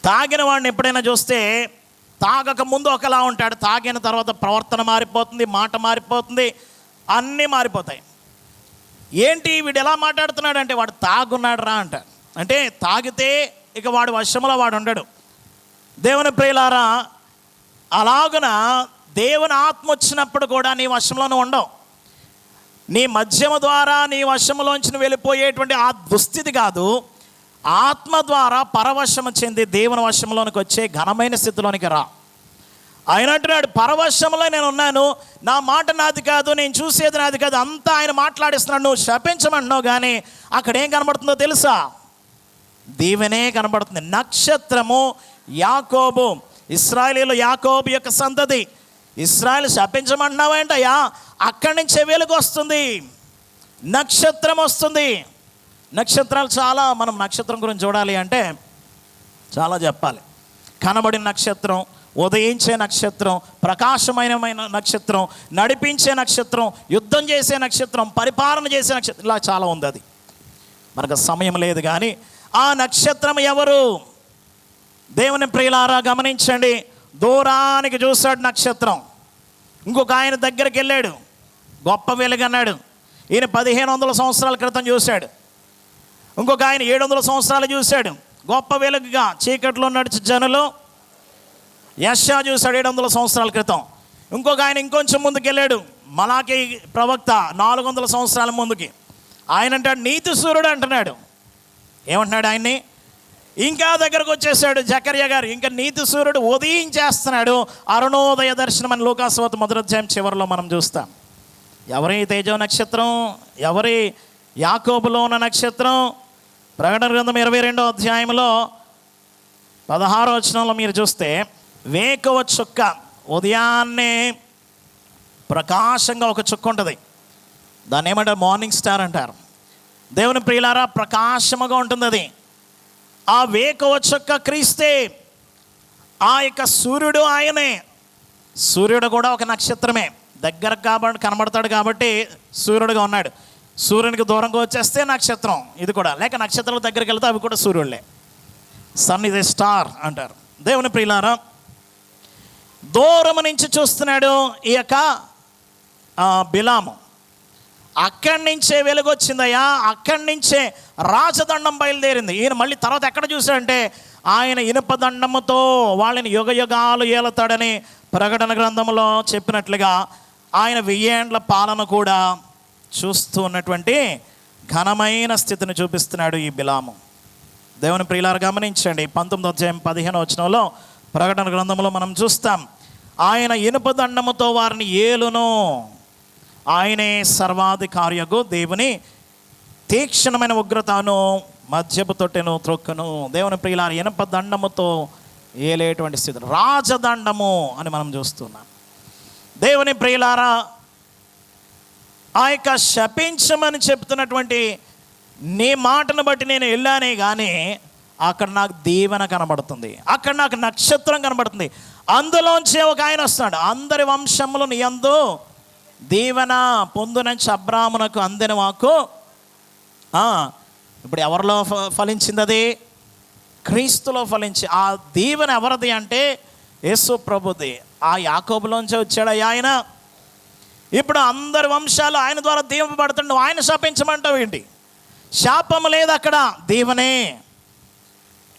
తాగిన వాడిని ఎప్పుడైనా చూస్తే తాగక ముందు ఒకలా ఉంటాడు, తాగిన తర్వాత ప్రవర్తన మారిపోతుంది, మాట మారిపోతుంది, అన్నీ మారిపోతాయి. ఏంటి వీడు ఎలా మాట్లాడుతున్నాడు అంటే, వాడు తాగున్నాడు రా అంట. అంటే తాగితే ఇక వాడు వశంలో వాడు ఉండడు. దేవుని ప్రియులారా, అలాగున దేవుని ఆత్మ వచ్చినప్పుడు కూడా నీ వశంలోనూ ఉండవు. నీ మద్యము ద్వారా నీ వశంలోంచి నువ్వు వెళ్ళిపోయేటువంటి ఆ దుస్థితి కాదు, ఆత్మ ద్వారా పరవశము చెంది దేవుని వశంలోనికి వచ్చే ఘనమైన స్థితిలోనికి రా. ఆయన అంటున్నాడు, పరవశంలో నేను ఉన్నాను, నా మాట నాది కాదు, నేను చూసేది నాది కాదు, అంతా ఆయన మాట్లాడిస్తున్నాడు. నువ్వు శపించమంటున్నావు కానీ అక్కడ ఏం కనబడుతుందో తెలుసా? దీవెనే కనబడుతుంది. నక్షత్రము యాకోబు, ఇశ్రాయేలీయులు యాకోబు యొక్క సంతతి. ఇశ్రాయేలు శపించమంటున్నావేంటయ్యా? అక్కడి నుంచే వెలుగు వస్తుంది, నక్షత్రం వస్తుంది. నక్షత్రాలు చాలా, మనం నక్షత్రం గురించి చూడాలి అంటే చాలా చెప్పాలి. కనబడిన నక్షత్రం, ఉదయించే నక్షత్రం, ప్రకాశమైన నక్షత్రం, నడిపించే నక్షత్రం, యుద్ధం చేసే నక్షత్రం, పరిపాలన చేసే నక్షత్రం, ఇలా చాలా ఉంది. అది మనకు సమయం లేదు కానీ ఆ నక్షత్రం ఎవరు? దేవుని ప్రియులారా గమనించండి. దూరానికి చూశాడు నక్షత్రం. ఇంకొక ఆయన దగ్గరికి వెళ్ళాడు, గొప్ప వెలుగు అన్నాడు. ఈయన 1500 సంవత్సరాల క్రితం చూశాడు. ఇంకొక ఆయన 700 సంవత్సరాలు చూశాడు, గొప్ప వెలుగుగా చీకట్లో నడిచి జనులు. యెషయా చూశాడు 700 సంవత్సరాల క్రితం. ఇంకొక ఆయన ఇంకొంచెం ముందుకు వెళ్ళాడు, మలాకి ప్రవక్త 400 సంవత్సరాల ముందుకి. ఆయన అంటాడు నీతి సూర్యుడు అంటున్నాడు. ఏమంటున్నాడు ఆయన్ని? ఇంకా దగ్గరకు వచ్చేసాడు జకర్యా గారు, ఇంకా నీతి సూర్యుడు ఉదయించేస్తున్నాడు. అరుణోదయ దర్శనం అని లూకాసువార్త 1వ అధ్యాయం చివరిలో మనం చూస్తాం. ఎవరి తేజో నక్షత్రం? ఎవరి? యాకోబులో ఉన్న నక్షత్రం. ప్రకటన గ్రంథం 22వ అధ్యాయంలో 16వ వచనంలో మీరు చూస్తే, వేకువ చుక్క, ఉదయాన్నే ప్రకాశంగా ఒక చుక్క ఉంటుంది, దాన్ని ఏమంటారు? మార్నింగ్ స్టార్ అంటారు. దేవుని ప్రియులారా, ప్రకాశముగా ఉంటుంది అది. ఆ వేకువ చుక్క క్రీస్తే. ఆ యొక్క సూర్యుడు ఆయనే. సూర్యుడు కూడా ఒక నక్షత్రమే, దగ్గర కాబట్టి కనబడతాడు కాబట్టి సూర్యుడుగా ఉన్నాడు. సూర్యునికి దూరంగా వచ్చేస్తే నక్షత్రం ఇది కూడా, లేక నక్షత్రాల దగ్గరికి వెళ్తే అవి కూడా సూర్యుడులే. సన్ ఇస్ ఏ స్టార్ అంటారు. దేవుని ప్రియులారా, దూరం నుంచి చూస్తున్నాడు ఈ యొక్క బిలాము. అక్కడి నుంచే వెలుగు వచ్చిందయ్యా, అక్కడి నుంచే రాజదండం బయలుదేరింది. ఈయన మళ్ళీ తర్వాత ఎక్కడ చూశాడంటే, ఆయన ఇనుపదండముతో వాళ్ళని యుగ యుగాలు ఏలుతాడని ప్రకటన గ్రంథంలో చెప్పినట్లుగా ఆయన 1000 ఏండ్ల పాలన కూడా చూస్తూ ఉన్నటువంటి ఘనమైన స్థితిని చూపిస్తున్నాడు ఈ బిలాము. దేవుని ప్రియులారా గమనించండి, 19వ అధ్యాయం 15వ వచనంలో ప్రకటన గ్రంథంలో మనం చూస్తాం, ఆయన ఇనుపదండముతో వారిని ఏలును, ఆయనే సర్వాధికారియగు దేవుని తీక్షణమైన ఉగ్రతను మద్యపు తొట్టెను త్రొక్కను. దేవుని ప్రియులారా, ఇనుప దండముతో ఏలేటువంటి స్థితి, రాజదండము అని మనం చూస్తున్నాం. దేవుని ప్రియులారా, ఆ యొక్క శపించమని చెప్తున్నటువంటి నీ మాటను బట్టి నేను వెళ్ళానే కానీ అక్కడ నాకు దీవెన కనబడుతుంది, అక్కడ నాకు నక్షత్రం కనబడుతుంది. అందులోంచే ఒక ఆయన వస్తున్నాడు, అందరి వంశములు నీ యందు దీవెన పొందునని అబ్రాహామునకు అందిన వాక్కు. ఇప్పుడు ఎవరిలో ఫలించింది? అది క్రీస్తులో ఫలించి. ఆ దీవెన ఎవరిది అంటే యేసు ప్రభుది. ఆ యాకోబులోంచే వచ్చాడు ఆయన. ఇప్పుడు అందరి వంశాలు ఆయన ద్వారా దీవింపబడుతుండే, ఆయన శాపించమంటావు ఏంటి? శాపము లేదు అక్కడ, దీవెనే.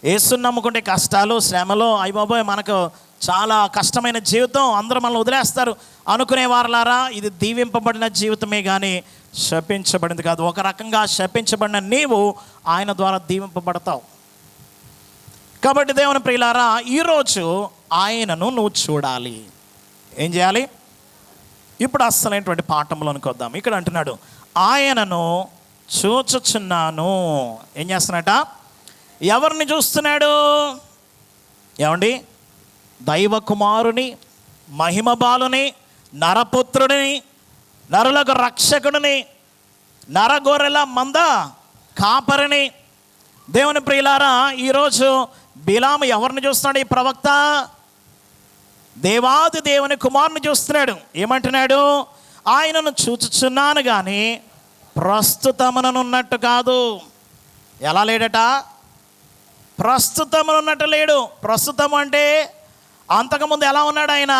యేసుని నమ్ముకుంటే కష్టాలు, శ్రమలు, అయ్య బాబోయ్ మనకు చాలా కష్టమైన జీవితం, అందరూ మనల్ని వదిలేస్తారు అనుకునే వారలారా, ఇది దీవింపబడిన జీవితమే కానీ శపించబడింది కాదు. ఒక రకంగా శపించబడిన నీవు ఆయన ద్వారా దీవింపబడతావు. కాబట్టి దేవుని ప్రియులారా, ఈరోజు ఆయనను నువ్వు చూడాలి. ఏం చేయాలి? ఇప్పుడు అస్సలైనటువంటి పాఠంలోనికి వద్దాం. ఇక్కడ అంటున్నాడు, ఆయనను చూచుచున్నాను. ఏం చేస్తున్నట? ఎవరిని చూస్తున్నాడు? ఏమండి? దైవ కుమారుని, మహిమ బాలుని, నరపుత్రుడిని, నరులకు రక్షకుడిని, నరగొర్రెల మంద కాపరిని. దేవుని ప్రియులారా, ఈరోజు బిలాము ఎవరిని చూస్తున్నాడు? ఈ ప్రవక్త దేవాది దేవుని కుమారుని చూస్తున్నాడు. ఏమంటున్నాడు? ఆయనను చూచుచున్నాను కానీ ప్రస్తుతముననున్నట్టు కాదు. ఎలా లేడట? ప్రస్తుతమునున్నట్టు లేడు. ప్రస్తుతం అంటే అంతకుముందు ఎలా ఉన్నాడు ఆయన?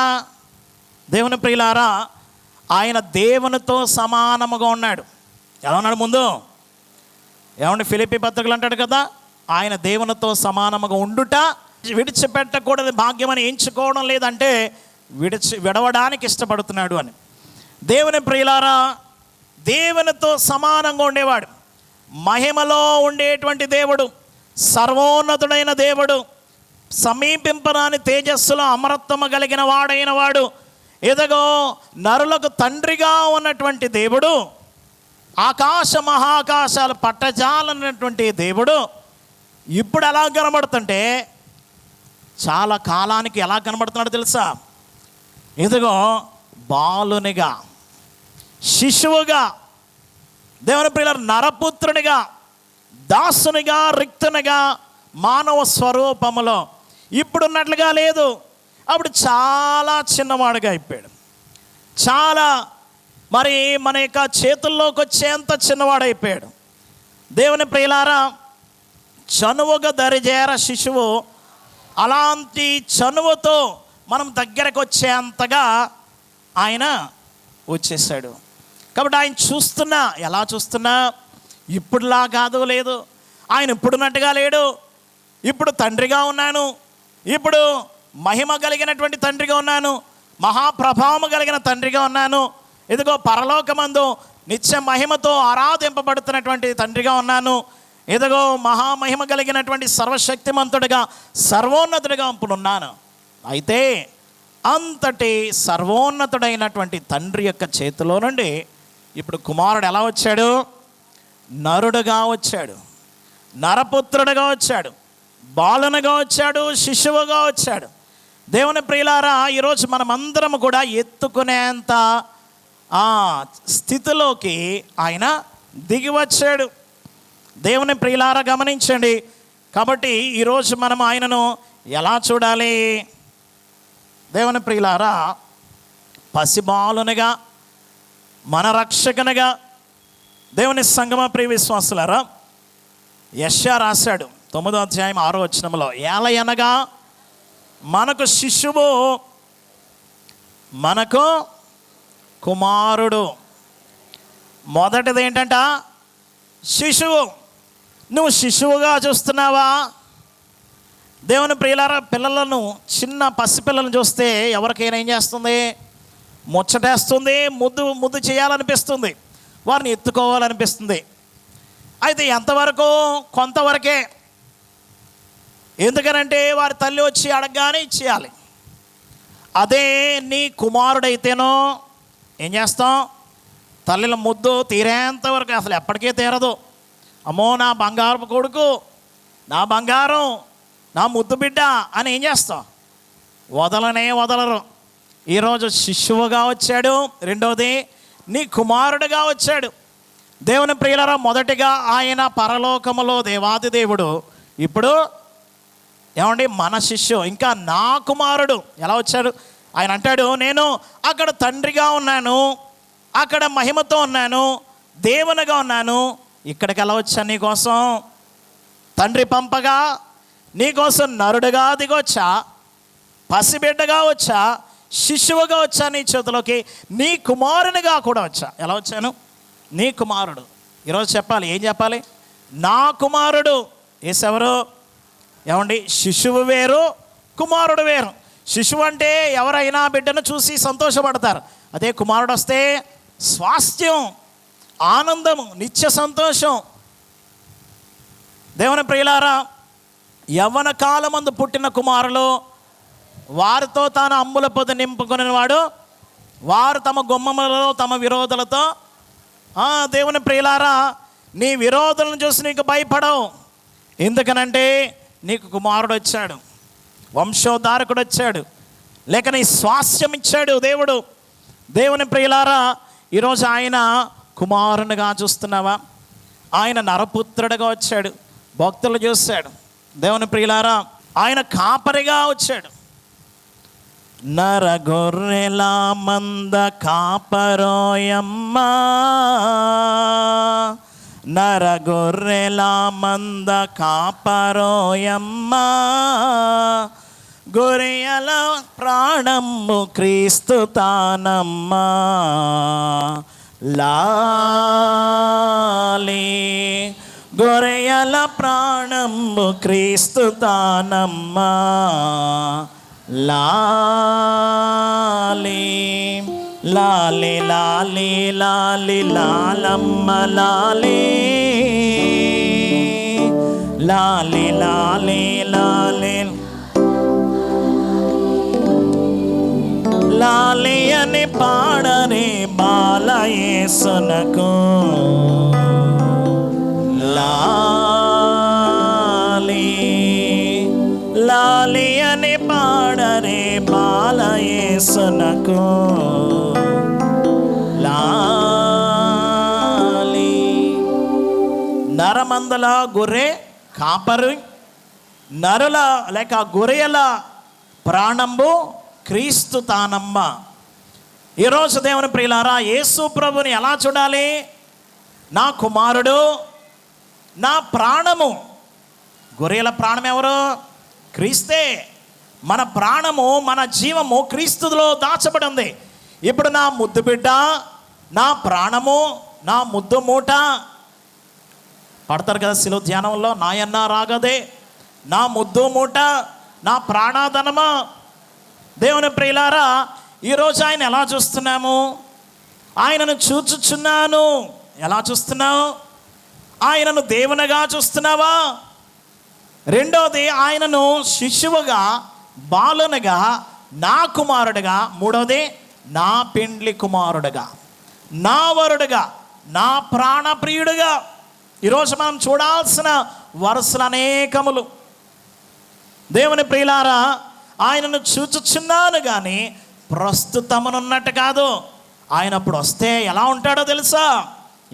దేవుని ప్రియులారా, ఆయన దేవునితో సమానముగా ఉన్నాడు. ఎలా ఉన్నాడు ముందు? ఏమంటే ఫిలిప్పీ పత్రికలు అంటాడు కదా, ఆయన దేవునితో సమానముగా ఉండుట విడిచిపెట్టకూడదు భాగ్యమని ఎంచుకోవడం లేదంటే విడవడానికి ఇష్టపడుతున్నాడు అని. దేవుని ప్రియులారా, దేవునితో సమానంగా ఉండేవాడు, మహిమలో ఉండేటువంటి దేవుడు, సర్వోన్నతుడైన దేవుడు, సమీపింపరాని తేజస్సులో అమరత్వము కలిగిన వాడైన వాడు, ఎదగో నరులకు తండ్రిగా ఉన్నటువంటి దేవుడు, ఆకాశ మహాకాశాలు పట్టజాలన్నటువంటి దేవుడు ఇప్పుడు ఎలా కనబడుతుంటే చాలా కాలానికి ఎలా కనబడుతున్నాడు తెలుసా? ఎదుగో బాలునిగా, శిశువుగా, దేవుని ప్రియులారా నరపుత్రునిగా, దాసునిగా, రిక్తునిగా, మానవ స్వరూపములో ఇప్పుడున్నట్లుగా లేదు. అప్పుడు చాలా చిన్నవాడుగా అయిపోయాడు. చాలా మరి మన యొక్క చేతుల్లోకి వచ్చేంత చిన్నవాడైపోయాడు. దేవుని ప్రియులారా, చనువుగా దరిజేర శిశువు, అలాంటి చనువుతో మనం దగ్గరకు వచ్చేంతగా ఆయన వచ్చేసాడు. కాబట్టి ఆయన చూస్తున్నా, ఎలా చూస్తున్నా ఇప్పుడులా కాదు, లేదు, ఆయన ఇప్పుడున్నట్టుగా లేడు. ఇప్పుడు తండ్రిగా ఉన్నాను, ఇప్పుడు మహిమ కలిగినటువంటి తండ్రిగా ఉన్నాను, మహాప్రభావము కలిగిన తండ్రిగా ఉన్నాను, ఇదిగో పరలోకమందు నిత్య మహిమతో ఆరాధింపబడుతున్నటువంటి తండ్రిగా ఉన్నాను, ఇదిగో మహామహిమ కలిగినటువంటి సర్వశక్తిమంతుడిగా, సర్వోన్నతుడిగా ఇప్పుడున్నాను. అయితే అంతటి సర్వోన్నతుడైనటువంటి తండ్రి యొక్క చేతిలో నుండి ఇప్పుడు కుమారుడు ఎలా వచ్చాడు? నరుడుగా వచ్చాడు, నరపుత్రుడుగా వచ్చాడు, బాలునిగా వచ్చాడు, శిశువుగా వచ్చాడు. దేవుని ప్రియులారా, ఈరోజు మనమందరం కూడా ఎత్తుకునేంత స్థితిలోకి ఆయన దిగి వచ్చాడు. దేవుని ప్రియులారా గమనించండి. కాబట్టి ఈరోజు మనం ఆయనను ఎలా చూడాలి? దేవుని ప్రియులారా, పసిబాలునిగా, మన రక్షకునిగా, దేవుని సంగమ ప్రియ విశ్వాసులారా, యెషయా రాశాడు 9వ అధ్యాయం 6వ వచనంలో, ఏలయనగా మనకు శిశువు, మనకు కుమారుడు. మొదటిది ఏంటంట? శిశువు. నువ్వు శిశువుగా చూస్తున్నావా? దేవుని ప్రియులారా, పిల్లలను, చిన్న పసిపిల్లలను చూస్తే ఎవరికైనా ఏం చేస్తుంది? ముచ్చటేస్తుంది, ముద్దు చేయాలనిపిస్తుంది, వారిని ఎత్తుకోవాలనిపిస్తుంది. అయితే ఎంతవరకు? కొంతవరకే. ఎందుకనంటే వారి తల్లి వచ్చి అడగగానే ఇచ్చేయాలి. అదే నీ కుమారుడైతేనో ఏం చేస్తాం? తల్లిల ముద్దు తీరేంతవరకు, అసలు ఎప్పటికీ తీరదు. అమ్మో నా బంగారు కొడుకు, నా బంగారం, నా ముద్దు బిడ్డ అని ఏం చేస్తాం? వదలనే వదలరు. ఈరోజు శిశువుగా వచ్చాడు. రెండవది నీ కుమారుడుగా వచ్చాడు. దేవుని ప్రియులారా, మొదటిగా ఆయన పరలోకములో దేవాది దేవుడు, ఇప్పుడు ఏమండి మన శిష్యు, ఇంకా నా కుమారుడు ఎలా వచ్చాడు? ఆయన అంటాడు, నేను అక్కడ తండ్రిగా ఉన్నాను, అక్కడ మహిమతో ఉన్నాను, దేవునిగా ఉన్నాను, ఇక్కడికి ఎలా వచ్చాను? నీకోసం తండ్రి పంపగా నీకోసం నరుడుగా దిగొచ్చా, పసిబిడ్డగా వచ్చా, శిశువుగా వచ్చా, నీ చేతిలోకి నీ కుమారునిగా కూడా వచ్చా. ఎలా వచ్చాను? నీ కుమారుడు. ఈరోజు చెప్పాలి, ఏం చెప్పాలి? నా కుమారుడు. ఏసెవరు? ఏమండి, శిశువు వేరు, కుమారుడు వేరు. శిశువు అంటే ఎవరైనా బిడ్డను చూసి సంతోషపడతారు. అదే కుమారుడు వస్తే స్వాస్థ్యం, ఆనందము, నిత్య సంతోషం. దేవుని ప్రియులారా, యవ్వన కాలమందు పుట్టిన కుమారులు వారితో తాను అమ్ముల పొద నింపుకునేవాడు, వారు తమ గుమ్మములలో తమ విరోధులతో. దేవుని ప్రియులారా, నీ విరోధులను చూసి నీకు భయపడవు. ఎందుకనంటే నీకు కుమారుడు వచ్చాడు, వంశోద్ధారకుడు వచ్చాడు, లేక నీ స్వాస్థ్యం ఇచ్చాడు దేవుడు. దేవుని ప్రియులారా, ఈరోజు ఆయన కుమారునిగా చూస్తున్నావా? ఆయన నరపుత్రుడిగా వచ్చాడు, భక్తులు చూశాడు. దేవుని ప్రియులారా, ఆయన కాపరిగా వచ్చాడు. నరగొర్రెల మంద కాపరోయమ్మా, నరగొర్రెల మంద కాపరోయమ్మా, గొర్రెల ప్రాణము క్రీస్తు తానమ్మా. లాలి గొర్రెల ప్రాణము క్రీస్తు తానమ్మా. లాలి లాలి లాలి లాలి లాలమ్మ లాలి, లాలి లాలి లాలి లాలి అని పాడరే బాలయేసునకు. లాలి లాలి అని పాడరే బాలయేసునకు. లాలి నరమందల గొర్రె కాపరు, నరుల లేక గొర్రెల ప్రాణంబు క్రీస్తు తానమ్మ. ఈరోజు దేవుని ప్రియులారా, యేసు ప్రభుని ఎలా చూడాలి? నా కుమారుడు, నా ప్రాణము. గొర్రెల ప్రాణం ఎవరు? క్రీస్తే. మన ప్రాణము, మన జీవము క్రీస్తులో దాచబడి ఉంది. ఇప్పుడు నా ముద్దు బిడ్డ, నా ప్రాణము, నా ముద్దు మూట పడతారు కదా శిలువ ధ్యానంలో, నాయన్న రాగదే, నా ముద్దు మూట, నా ప్రాణాధనమా. దేవుని ప్రియులారా, ఈరోజు ఆయన ఎలా చూస్తున్నాము? ఆయనను చూచుచున్నాను. ఎలా చూస్తున్నావు? ఆయనను దేవునిగా చూస్తున్నావా? రెండోది, ఆయనను శిశువుగా, బాలునిగా, నా కుమారుడిగా. మూడోది, నా పెండ్లి కుమారుడుగా, నా వరుడుగా, నా ప్రాణప్రియుడుగా. ఈరోజు మనం చూడాల్సిన వరుసలు అనేకములు. దేవుని ప్రియులారా, ఆయనను చూచుచున్నాను కానీ ప్రస్తుతమునున్నట్టు కాదు. ఆయన అప్పుడు వస్తే ఎలా ఉంటాడో తెలుసా?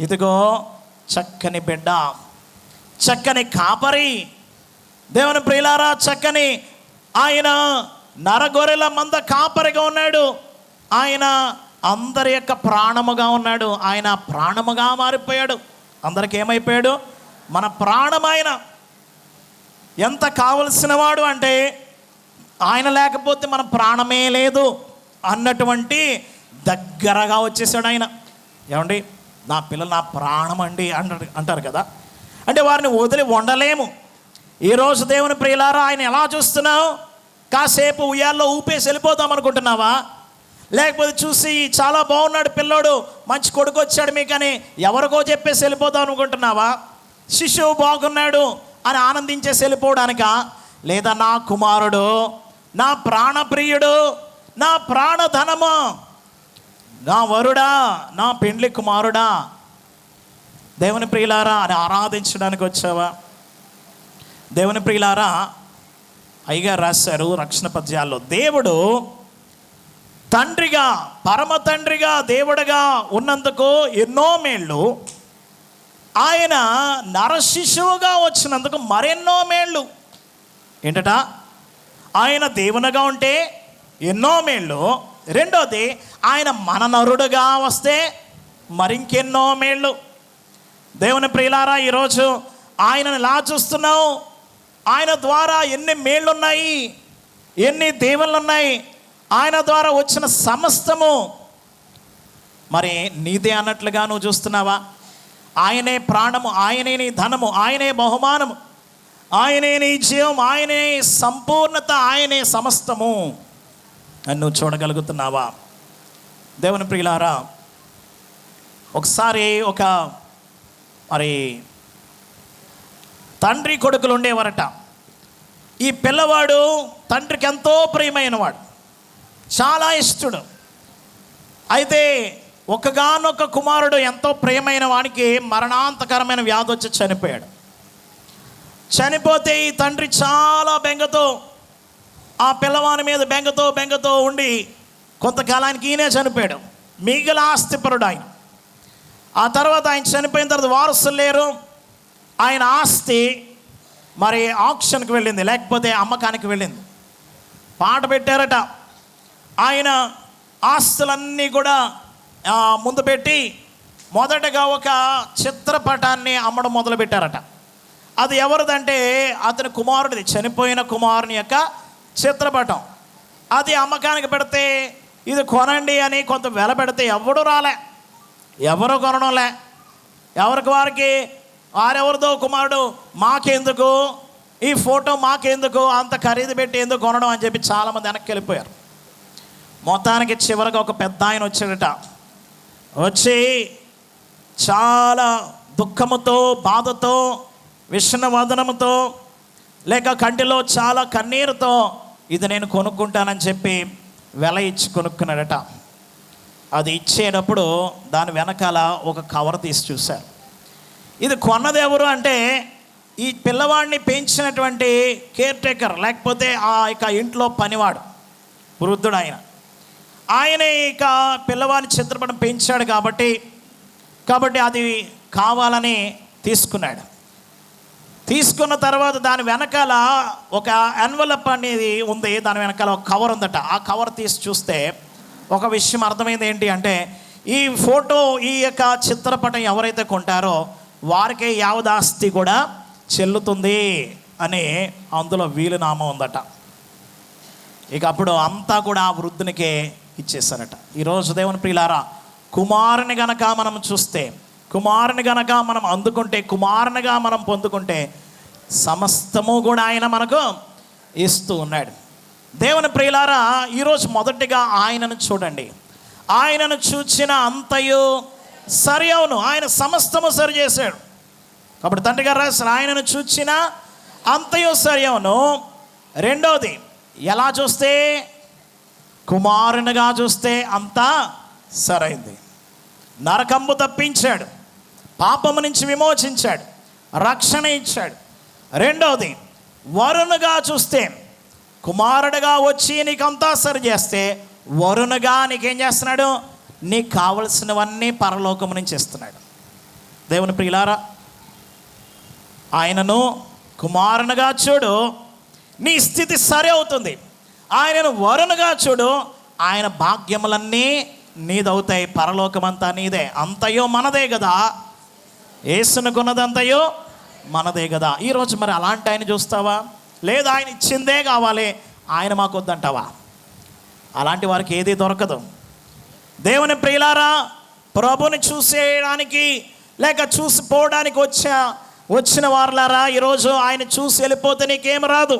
ఇదిగో చక్కని బిడ్డ, చక్కని కాపరి. దేవుని ప్రియులారా, చక్కని ఆయన నరగొర్రెల మంద కాపరిగా ఉన్నాడు. ఆయన అందరి యొక్క ప్రాణముగా ఉన్నాడు. ఆయన ప్రాణముగా మారిపోయాడు. అందరికి ఏమైపోయాడు? మన ప్రాణం. ఆయన ఎంత కావలసిన వాడు అంటే, ఆయన లేకపోతే మన ప్రాణమే లేదు అన్నటువంటి దగ్గరగా వచ్చేసాడు ఆయన. ఏమండి, నా పిల్లలు నా ప్రాణం అండి అంటారు కదా. అంటే వారిని వదిలి ఉండలేము. ఈరోజు దేవుని ప్రియులారా, ఆయన ఎలా చూస్తున్నావు? కాసేపు ఉయ్యాల్లో ఊపేసి వెళ్ళిపోదాం అనుకుంటున్నావా? లేకపోతే చూసి చాలా బాగున్నాడు పిల్లోడు, మంచి కొడుకు వచ్చాడు మీకని ఎవరికో చెప్పేసి వెళ్ళిపోదాం అనుకుంటున్నావా? శిశువు బాగున్నాడు అని ఆనందించేసి వెళ్ళిపోవడానికా? లేదా నా కుమారుడు, నా ప్రాణప్రియుడు, నా ప్రాణధనము, నా వరుడా, నా పెండ్లి కుమారుడా, దేవుని ప్రియులారా అని ఆరాధించడానికి వచ్చావా? దేవుని ప్రియులారా, అయ్యగారు రాశారు రక్షణ పద్యాల్లో, దేవుడు తండ్రిగా, పరమ తండ్రిగా, దేవుడుగా ఉన్నందుకు ఎన్నో మేళ్ళు, ఆయన నరశిశువుగా వచ్చినందుకు మరెన్నో మేళ్ళు. ఏంటట? ఆయన దేవునిగా ఉంటే ఎన్నో మేళ్ళు. రెండోది, ఆయన మన నరుడుగా వస్తే మరింకెన్నో మేళ్ళు. దేవుని ప్రియులారా, ఈరోజు ఆయనను ఎలా చూస్తున్నావు? ఆయన ద్వారా ఎన్ని మేళ్ళు ఉన్నాయి, ఎన్ని దేవుళ్ళు ఉన్నాయి. ఆయన ద్వారా వచ్చిన సమస్తము మరి నీదే అన్నట్లుగా నువ్వు చూస్తున్నావా? ఆయనే ప్రాణము, ఆయనే నీ ధనము, ఆయనే బహుమానము, ఆయనే నీ జీవం, ఆయనే సంపూర్ణత, ఆయనే సమస్తము అని నువ్వు చూడగలుగుతున్నావా? దేవుని ప్రియులారా, ఒకసారి ఒక మరి తండ్రి కొడుకులు ఉండేవారట. ఈ పిల్లవాడు తండ్రికి ఎంతో ప్రియమైనవాడు, చాలా ఇష్టడు. అయితే ఒకగానొక కుమారుడు ఎంతో ప్రియమైన వానికి మరణాంతకరమైన వ్యాధి వచ్చి చనిపోయాడు. చనిపోతే ఈ తండ్రి చాలా బెంగతో, ఆ పిల్లవాని మీద బెంగతో ఉండి కొంతకాలానికి ఈయనే చనిపోయాడు. మిగిలిన ఆస్తిపరుడు ఆయన. ఆ తర్వాత ఆయన చనిపోయిన తర్వాత వారసులు లేరు. ఆయన ఆస్తి మరి ఆక్షన్కి వెళ్ళింది, లేకపోతే అమ్మకానికి వెళ్ళింది. పాట పెట్టారట, ఆయన ఆస్తులన్నీ కూడా ముందు పెట్టి మొదటగా ఒక చిత్రపటాన్ని అమ్మడం మొదలుపెట్టారట. అది ఎవరిదంటే అతని కుమారుడిది, చనిపోయిన కుమారుని యొక్క చిత్రపటం. అది అమ్మకానికి పెడితే ఇది కొనండి అని కొంత వెల పెడితే ఎవడు రాలే, ఎవరు కొనడంలే. ఎవరికి వారికి వారెవరిదో కుమారుడు, మాకెందుకు ఈ ఫోటో, మాకెందుకు అంత ఖరీదు పెట్టి ఎందుకు కొనడం అని చెప్పి చాలామంది వెనక్కి వెళ్ళిపోయారు. మొత్తానికి చివరికి ఒక పెద్ద ఆయన వచ్చాడట. వచ్చి చాలా దుఃఖముతో, బాధతో, విషణవదనముతో, లేక కంటిలో చాలా కన్నీరుతో ఇది నేను కొనుక్కుంటానని చెప్పి వెల ఇచ్చి కొనుక్కున్నాడట. అది ఇచ్చేటప్పుడు దాని వెనకాల ఒక కవర్ తీసి చూశారు. ఇది కొన్నది ఎవరు అంటే ఈ పిల్లవాడిని పెంచినటువంటి కేర్ టేకర్, లేకపోతే ఆ ఇక ఇంట్లో పనివాడు, వృద్ధుడు ఆయన ఇక పిల్లవాడిని చిత్రపటం పెంచాడు కాబట్టి అది కావాలని తీసుకున్నాడు. తీసుకున్న తర్వాత దాని వెనకాల ఒక ఎన్వలప్ అనేది ఉంది, దాని వెనకాల ఒక కవర్ ఉందట. ఆ కవర్ తీసి చూస్తే ఒక విషయం అర్థమైంది. ఏంటి అంటే ఈ ఫోటో, ఈ యొక్క చిత్రపటం ఎవరైతే కొంటారో వారికే యావదాస్తి కూడా చెల్లుతుంది అని అందులో వీలునామా ఉందట. ఇక అప్పుడు అంతా కూడా ఆ వృద్ధునికే ఇచ్చేసారట. ఈరోజు దేవుని ప్రియులారా, కుమారుని గనక మనం చూస్తే, కుమారుని గనక మనం అందుకుంటే, కుమారునిగా మనం పొందుకుంటే సమస్తము కూడా ఆయన మనకు ఇస్తూ ఉన్నాడు. దేవుని ప్రియులారా, ఈరోజు మొదటిగా ఆయనను చూడండి. ఆయనను చూచిన అంతయు సరి అవును, ఆయన సమస్తము సరి చేశాడు. కాబట్టి తండ్రి గారు రాసిన ఆయనను చూచిన అంతయు సరి అవును. రెండోది, ఎలా చూస్తే? కుమారునిగా చూస్తే అంతా సరైంది. నరకంబు తప్పించాడు, పాపము నుంచి విమోచించాడు, రక్షణ ఇచ్చాడు. రెండవది, వరుణుగా చూస్తే, కుమారుడుగా వచ్చి నీకంతా సరి చేస్తే వరుణుగా నీకేం చేస్తున్నాడు? నీకు కావలసినవన్నీ పరలోకము నుంచి ఇస్తున్నాడు. దేవుని ప్రియులారా, ఆయనను కుమారునిగా చూడు, నీ స్థితి సరి అవుతుంది. ఆయనను వరుణుగా చూడు, ఆయన భాగ్యములన్నీ నీదవుతాయి. పరలోకమంతా నీదే, అంతయో మనదే కదా. యేసును కొన్నదంతయో మనదే కదా. ఈరోజు మరి అలాంటి ఆయన చూస్తావా? లేదా ఆయన ఇచ్చిందే కావాలి, ఆయన మాకు వద్దంటావా? అలాంటి వారికి ఏది దొరకదు. దేవుని ప్రియులారా, ప్రభుని చూసేయడానికి లేక చూసిపోవడానికి వచ్చిన వారులారా, ఈరోజు ఆయన చూసి వెళ్ళిపోతే నీకేం రాదు.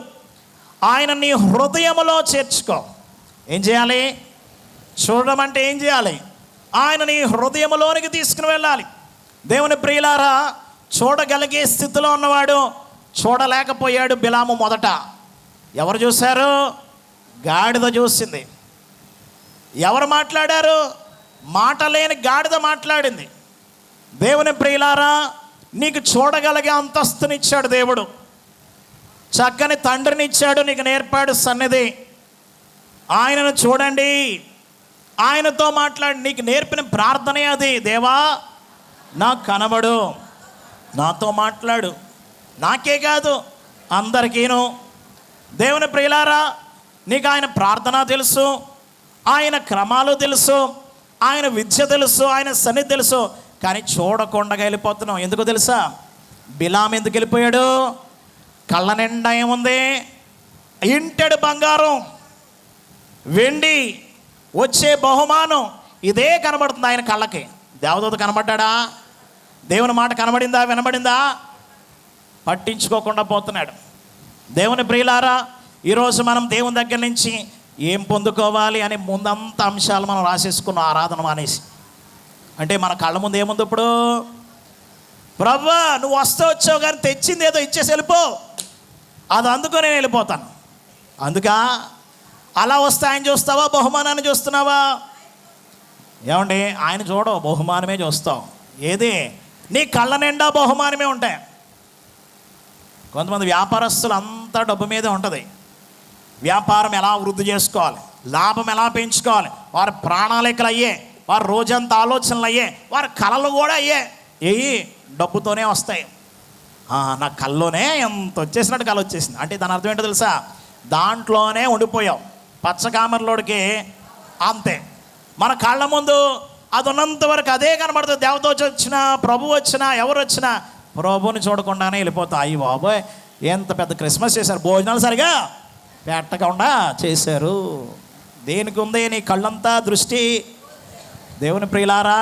ఆయన నీ హృదయములో చేర్చుకో. ఏం చేయాలి? చూడడం అంటే ఏం చేయాలి? ఆయన నీ హృదయములోనికి తీసుకుని వెళ్ళాలి. దేవుని ప్రియులారా, చూడగలిగే స్థితిలో ఉన్నవాడు చూడలేకపోయాడు. బిలాము మొదట ఎవరు చూశారు? గాడిద చూసింది. ఎవరు మాట్లాడారు? మాట లేని గాడిద మాట్లాడింది. దేవుని ప్రియులారా, నీకు చూడగలిగే అంతస్తునిచ్చాడు దేవుడు. చక్కని తండ్రిని ఇచ్చాడు, నీకు నేర్పాడు సన్నిధి. ఆయనను చూడండి, ఆయనతో మాట్లాడి. నీకు నేర్పిన ప్రార్థనే అది. దేవా, నాకు కనబడు, నాతో మాట్లాడు. నాకే కాదు, అందరికీను. దేవుని ప్రియులారా, నీకు ఆయన ప్రార్థన తెలుసు, ఆయన క్రమాలు తెలుసు, ఆయన విద్య తెలుసు, ఆయన సన్నిధి తెలుసు, కానీ చూడకుండా వెళ్ళిపోతున్నాం. ఎందుకు తెలుసా? బిలాం ఎందుకు వెళ్ళిపోయాడు? కళ్ళ నిండా ఏముంది? ఇంటెడు బంగారం, వెండి, వచ్చే బహుమానం, ఇదే కనబడుతుంది ఆయన కళ్ళకి. దేవదూత కనబడ్డా? దేవుని మాట కనబడిందా? వినబడిందా? పట్టించుకోకుండా పోతున్నాడు. దేవుని ప్రియులారా, ఈరోజు మనం దేవుని దగ్గర నుంచి ఏం పొందుకోవాలి అని ముందంతా అంశాలు మనం రాసేసుకున్నాం ఆరాధన మానేసి. అంటే మన కళ్ళ ముందు ఏముంది ఇప్పుడు? ప్రభువా, నువ్వు వచ్చావు కానీ తెచ్చింది ఏదో ఇచ్చేసి వెళ్ళిపో, అది అందుకో నేను వెళ్ళిపోతాను. అందుకా అలా వస్తే ఆయన చూస్తావా? బహుమానాన్ని చూస్తున్నావా? ఏమండి, ఆయన చూడవు, బహుమానమే చూస్తావు. ఏది? నీ కళ్ళ నిండా బహుమానమే ఉంటాయి. కొంతమంది వ్యాపారస్తులు అంతా డబ్బు మీదే ఉంటుంది. వ్యాపారం ఎలా వృద్ధి చేసుకోవాలి, లాభం ఎలా పెంచుకోవాలి, వారి ప్రణాళికలు అయ్యే, వారి రోజంతా ఆలోచనలు అయ్యే, వారి కళలు కూడా అయ్యే. డబ్బుతోనే వస్తాయి. నా కళ్ళలోనే ఎంత వచ్చేసినట్టు కళ వచ్చేసింది అంటే దాని అర్థం ఏంటో తెలుసా? దాంట్లోనే ఉండిపోయావు. పచ్చకామర్లోడికి అంతే. మన కళ్ళ ముందు అది ఉన్నంత వరకు అదే కనబడుతుంది. దేవదూత వచ్చినా, ప్రభు వచ్చినా, ఎవరు వచ్చినా ప్రభుని చూడకుండానే వెళ్ళిపోతా. అయ్యి బాబోయ్, ఎంత పెద్ద క్రిస్మస్ చేశారు, భోజనాలు సరిగా పెట్టకుండా చేశారు. దేనికి ఉంది నీ కళ్ళంతా దృష్టి? దేవుని ప్రియులారా,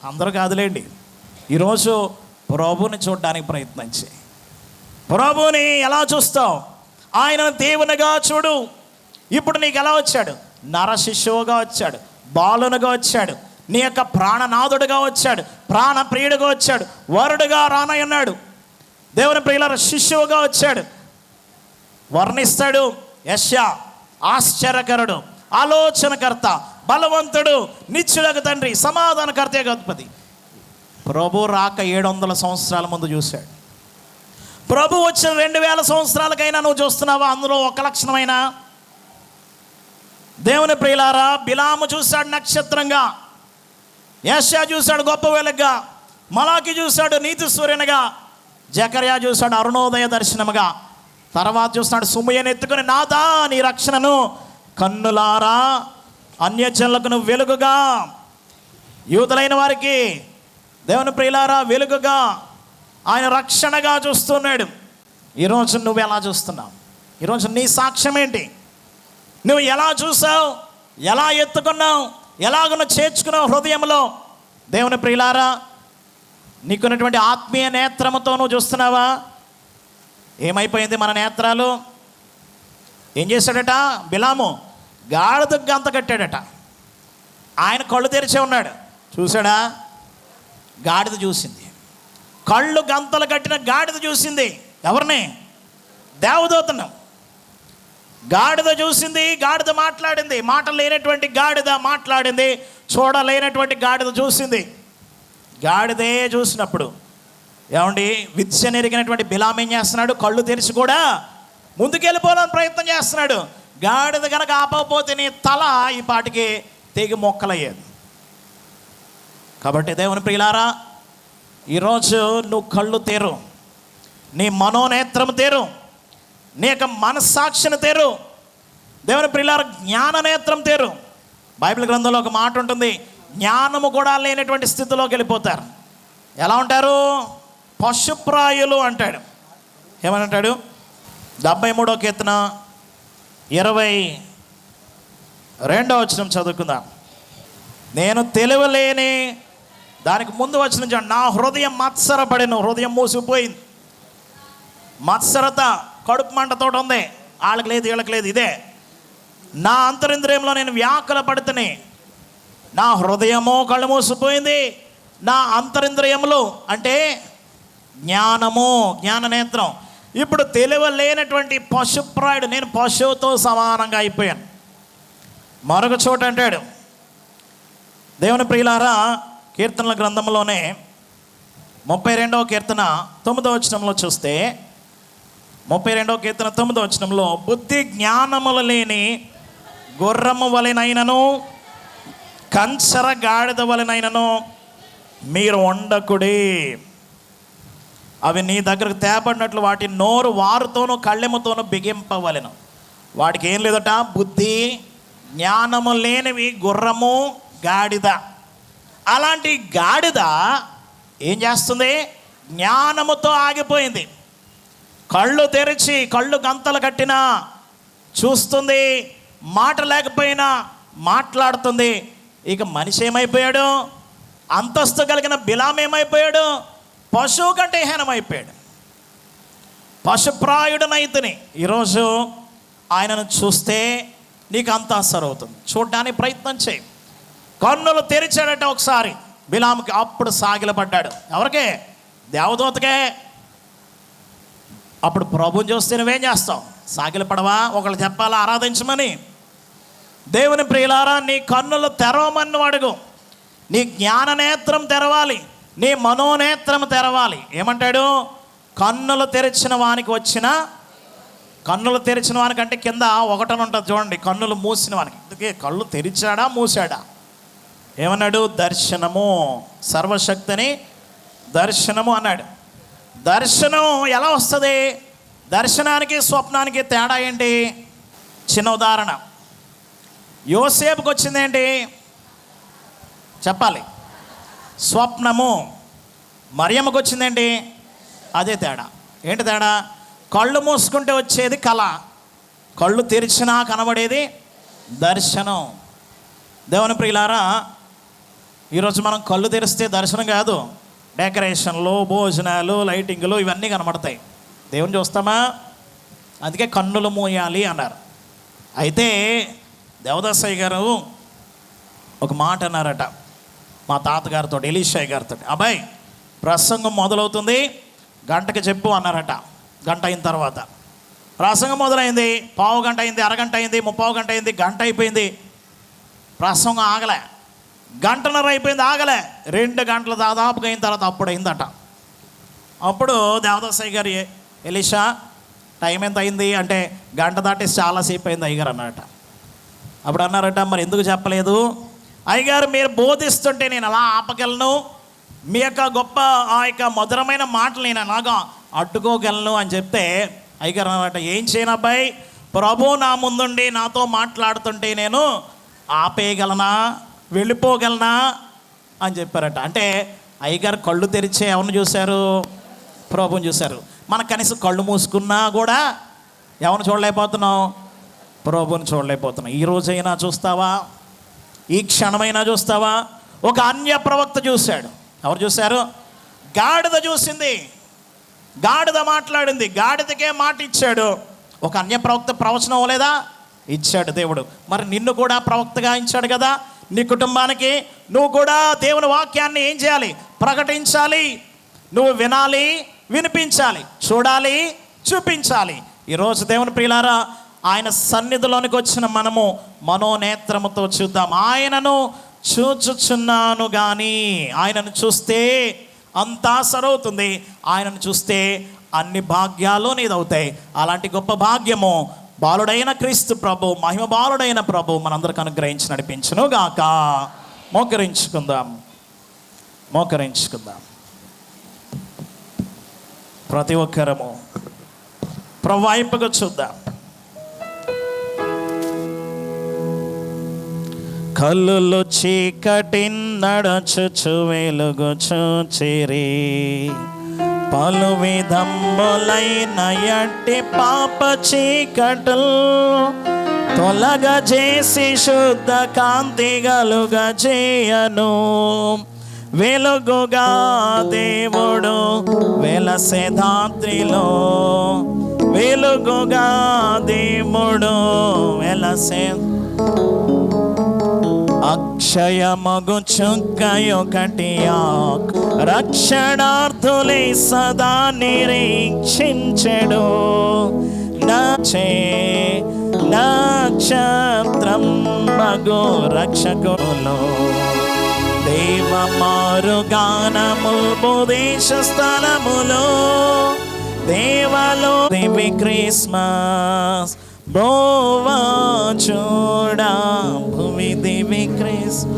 అందరూ కాదులేండి, ఈరోజు ప్రభుని చూడడానికి ప్రయత్నించి, ప్రభుని ఎలా చూస్తావు? ఆయన దేవునిగా చూడు. ఇప్పుడు నీకు ఎలా వచ్చాడు? నర శిశువుగా వచ్చాడు, బాలునుగా వచ్చాడు, నీ యొక్క ప్రాణనాథుడుగా వచ్చాడు, ప్రాణప్రియుడుగా వచ్చాడు, వరుడుగా రానయ్యన్నాడు. దేవుని ప్రియులారా, శిశువుగా వచ్చాడు. వర్ణిస్తాడు యెషయా, ఆశ్చర్యకరుడు, ఆలోచనకర్త, బలవంతుడు, నిత్యుడగు తండ్రి, సమాధానకర్త, అధిపతి. ప్రభు రాక 700 సంవత్సరాల ముందు చూశాడు. ప్రభు వచ్చిన 2000 సంవత్సరాలకైనా నువ్వు చూస్తున్నావా అందులో ఒక లక్షణమైన? దేవుని ప్రియులారా, బిలాము చూశాడు నక్షత్రంగా, యెషయా చూశాడు గొప్ప వెలుగుగా, మలాకి చూశాడు నీతి సూర్యునిగా, జకర్యా చూశాడు అరుణోదయ దర్శనముగా, తర్వాత చూస్తున్నాడు సుమయను ఎత్తుకుని, నాదా నీ రక్షణను కన్నులారా అన్యజనులకు నువ్వు వెలుగుగా, యూదులైన వారికి దేవుని ప్రియులారా వెలుగుగా, ఆయన రక్షణగా చూస్తున్నాడు. ఈరోజు నువ్వు ఎలా చూస్తున్నావు? ఈరోజు నీ సాక్ష్యం ఏంటి? నువ్వు ఎలా చూసావు? ఎలా ఎత్తుకున్నావు? ఎలాగ నువ్వు చేర్చుకున్నావు హృదయంలో? దేవుని ప్రియులారా, నీకున్నటువంటి ఆత్మీయ నేత్రముతో నువ్వు చూస్తున్నావా? ఏమైపోయింది మన నేత్రాలు? ఏం చేశాడట బిలాము? గాడిదకు గంత కట్టాడట. ఆయన కళ్ళు తెరిచే ఉన్నాడు, చూశాడా? గాడిద చూసింది. కళ్ళు గంతలు కట్టిన గాడిద చూసింది ఎవరిని? దేవదూతను. గాడిద చూసింది, గాడిద మాట్లాడింది. మాట లేనటువంటి గాడిద మాట్లాడింది, చూడలేనటువంటి గాడిద చూసింది. గాడిదే చూసినప్పుడు ఏమండి, విద్య నెరిగినటువంటి బిలాం ఏం చేస్తున్నాడు? కళ్ళు తెరిచి కూడా ముందుకెళ్ళిపోవాలని ప్రయత్నం చేస్తున్నాడు. గాడిద కనుక ఆపకపోతే నీ తల ఈ పాటికి తెగి మొక్కలయ్యేది. కాబట్టి దేవుని ప్రియులారా, ఈరోజు నువ్వు కళ్ళు తెరు, నీ మనోనేత్రం తెరు, నీ యొక్క మనస్సాక్షిని తెరు. దేవుని ప్రియులారా, జ్ఞాననేత్రం తెరు. బైబిల్ గ్రంథంలో ఒక మాట ఉంటుంది, జ్ఞానము కూడా లేనటువంటి స్థితిలోకి వెళ్ళిపోతారు. ఎలా ఉంటారు? పశుప్రాయులు అంటాడు. ఏమని అంటాడు? 73వ కీర్తన 22వ వచనం చదువుకుందాం. నేను తెలియలేని, దానికి ముందు వచనం చూడండి, నా హృదయం మత్సరపడెను. హృదయం మూసిపోయింది. మత్సరత, కడుపు మంటతోటి ఉంది. వాళ్ళకి లేదు, వీళ్ళకి లేదు. ఇదే నా అంతరింద్రియంలో నేను వ్యాకుల పడుతుని, నా హృదయము కళ్ళు మూసిపోయింది. నా అంతరింద్రియములు అంటే జ్ఞానము, జ్ఞాననేత్రం. ఇప్పుడు తెలియలేనటువంటి పశుప్రాయుడు, నేను పశువుతో సమానంగా అయిపోయాను. మరొక చోట అంటాడు, దేవుని ప్రియులారా, కీర్తనల గ్రంథంలోనే 32వ కీర్తన 9వ వచనంలో చూస్తే, 32వ కీర్తన 9వ వచనంలో, బుద్ధి జ్ఞానములు లేని గుర్రము వలెనైనను కంచర గాడిద వలెనైనను మీరు ఉండకుడి. అవి నీ దగ్గరకు తేపడినట్లు వాటి నోరు వారుతోనూ కళ్ళెముతోనూ బిగింపవలెను. వాటికి ఏం లేదట? బుద్ధి జ్ఞానము లేనివి గుర్రము, గాడిద. అలాంటి గాడిద ఏం చేస్తుంది? జ్ఞానముతో ఆగిపోయింది. కళ్ళు తెరిచి, కళ్ళు గంతలు కట్టినా చూస్తుంది, మాట లేకపోయినా మాట్లాడుతుంది. ఇక మనిషి ఏమైపోయాడు? అంతస్తు కలిగిన బిలాం ఏమైపోయాడు? పశువు కంటే హీనమైపోయాడు. పశుప్రాయుడనైతిని. ఈరోజు ఆయనను చూస్తే నీకు అంత అసరవుతుంది. చూడడానికి ప్రయత్నం చేయి. కన్నులు తెరిచాడట ఒకసారి బిలాంకి, అప్పుడు సాగిలపడ్డాడు. ఎవరికే? దేవదూతకే. అప్పుడు ప్రభుని చూస్తే నువ్వేం చేస్తావు? సాగిలపడవా? ఒకళ్ళు చెప్పాలా ఆరాధించమని? దేవుని ప్రియులారా, నీ కన్నులు తెరవమని అడుగు. నీ జ్ఞాననేత్రం తెరవాలి, నీ మనోనేత్రం తెరవాలి. ఏమంటాడు? కన్నులు తెరిచిన వానికి వచ్చిన, కన్నులు తెరిచిన వానికంటే కింద ఒకటని ఉంటుంది చూడండి, కన్నులు మూసిన వానికి. అందుకే కళ్ళు తెరిచాడా మూసాడా? ఏమన్నాడు? దర్శనము. సర్వశక్తిని దర్శనము అన్నాడు. దర్శనం ఎలా వస్తుంది? దర్శనానికి స్వప్నానికి తేడా ఏంటి? చిన్న ఉదాహరణ. యోసేపుకి వచ్చిందేంటి చెప్పాలి? స్వప్నము. మరియమ్మకు వచ్చిందేంటి? అదే తేడా. ఏంటి తేడా? కళ్ళు మూసుకుంటే వచ్చేది కళ, కళ్ళు తెరిచినా కనబడేది దర్శనం. దేవుని ప్రియులారా, ఈరోజు మనం కళ్ళు తెరిస్తే దర్శనం కాదు, డెకరేషన్లు, భోజనాలు, లైటింగ్లు ఇవన్నీ కనబడతాయి. దేవుని చూస్తామా? అందుకే కన్నులు మూయాలి అన్నారు. అయితే దేవదాసయ్య గారు ఒక మాట అన్నారట మా తాతగారితో, ఎలీషయ్య గారితో. అబ్బాయి, ప్రసంగం మొదలవుతుంది, గంటకి చెప్పు అన్నారట. గంట అయిన తర్వాత ప్రసంగం మొదలైంది, పావు గంట అయింది, అరగంట అయింది, 30 గంట అయింది, గంట అయిపోయింది, ప్రసంగం ఆగలే. గంటన్నర అయిపోయింది, ఆగలే. 2 గంటలు దాదాపుగా అయిన తర్వాత అప్పుడు అయిందట. అప్పుడు దేవదాసయ్య గారు, ఎలీషా టైం ఎంత అయింది అంటే, గంట దాటి చాలాసేపు అయింది అయ్యగారు అన్నారట. అప్పుడు అన్నారట, మరి ఎందుకు చెప్పలేదు? అయ్యగారు, మీరు బోధిస్తుంటే నేను అలా ఆపగలను, మీ యొక్క గొప్ప ఆ యొక్క మధురమైన మాటలు నేను అలాగా అడ్డుకోగలను అని చెప్తే, అయ్యగారు అన్నారట, ఏం చేయను అబ్బాయి, ప్రభు నా ముందుండి నాతో మాట్లాడుతుంటే నేను ఆపేయగలనా, వెళ్ళిపోగలనా అని చెప్పారట. అంటే అయ్యగారు కళ్ళు తెరిచే ఎవరిని చూశారు? ప్రభుని చూశారు. మనకు కనీసం కళ్ళు మూసుకున్నా కూడా ఎవరిని చూడలేకపోతున్నాం? ప్రభుని చూడలేకపోతున్నాం. ఈ రోజైనా చూస్తావా? ఈ క్షణమైనా చూస్తావా? ఒక అన్య ప్రవక్త చూశాడు. ఎవరు చూశారు? గాడిద చూసింది, గాడిద మాట్లాడింది, గాడిదకే మాట ఇచ్చాడు. ఒక అన్య ప్రవక్త ప్రవచనం లేదా? ఇచ్చాడు దేవుడు. మరి నిన్ను కూడా ప్రవక్తగా ఇచ్చాడు కదా. నీ కుటుంబానికి నువ్వు కూడా దేవుని వాక్యాన్ని ఏం చేయాలి? ప్రకటించాలి. నువ్వు వినాలి, వినిపించాలి, చూడాలి, చూపించాలి. ఈరోజు దేవుని ప్రియులారా, ఆయన సన్నిధిలోనికి వచ్చిన మనము మనోనేత్రముతో చూద్దాం. ఆయనను చూచుచున్నాను కానీ, ఆయనను చూస్తే అంతా సరవుతుంది, ఆయనను చూస్తే అన్ని భాగ్యాలు నీదవుతాయి. అలాంటి గొప్ప భాగ్యము బాలుడైన క్రీస్తు ప్రభు, మహిమ బాలుడైన ప్రభు మనందరికి అనుగ్రహించి నడిపించును గాక. మోకరించుకుందాం, మోకరించుకుందాం. ప్రతి ఒక్కరము ప్రభు వైపుగా చూద్దాం. కళ్ళు చీకటి నడచుచు వెలుగు చూచిరి, పలు విధములైన ఎట్టి పాప చీకటులు తొలగజేసి శుద్ధ కాంతి కలుగజేయను. వెలుగుగా దేవుడు వెలసెదాత్రిలో, వెలుగుగా దేవుడు వెలసే. అక్షయమగు చుక్కయొకటి రక్షణార్థులే సదా నిరీక్షించెడు. నక్షత్రం మగు రక్షకులు దేవమారు గానము ఉపదేశ స్థలములో దేవలో దివి క్రిస్మస్ బ్రోవా చూడా భూమి దివి క్రిస్మస్.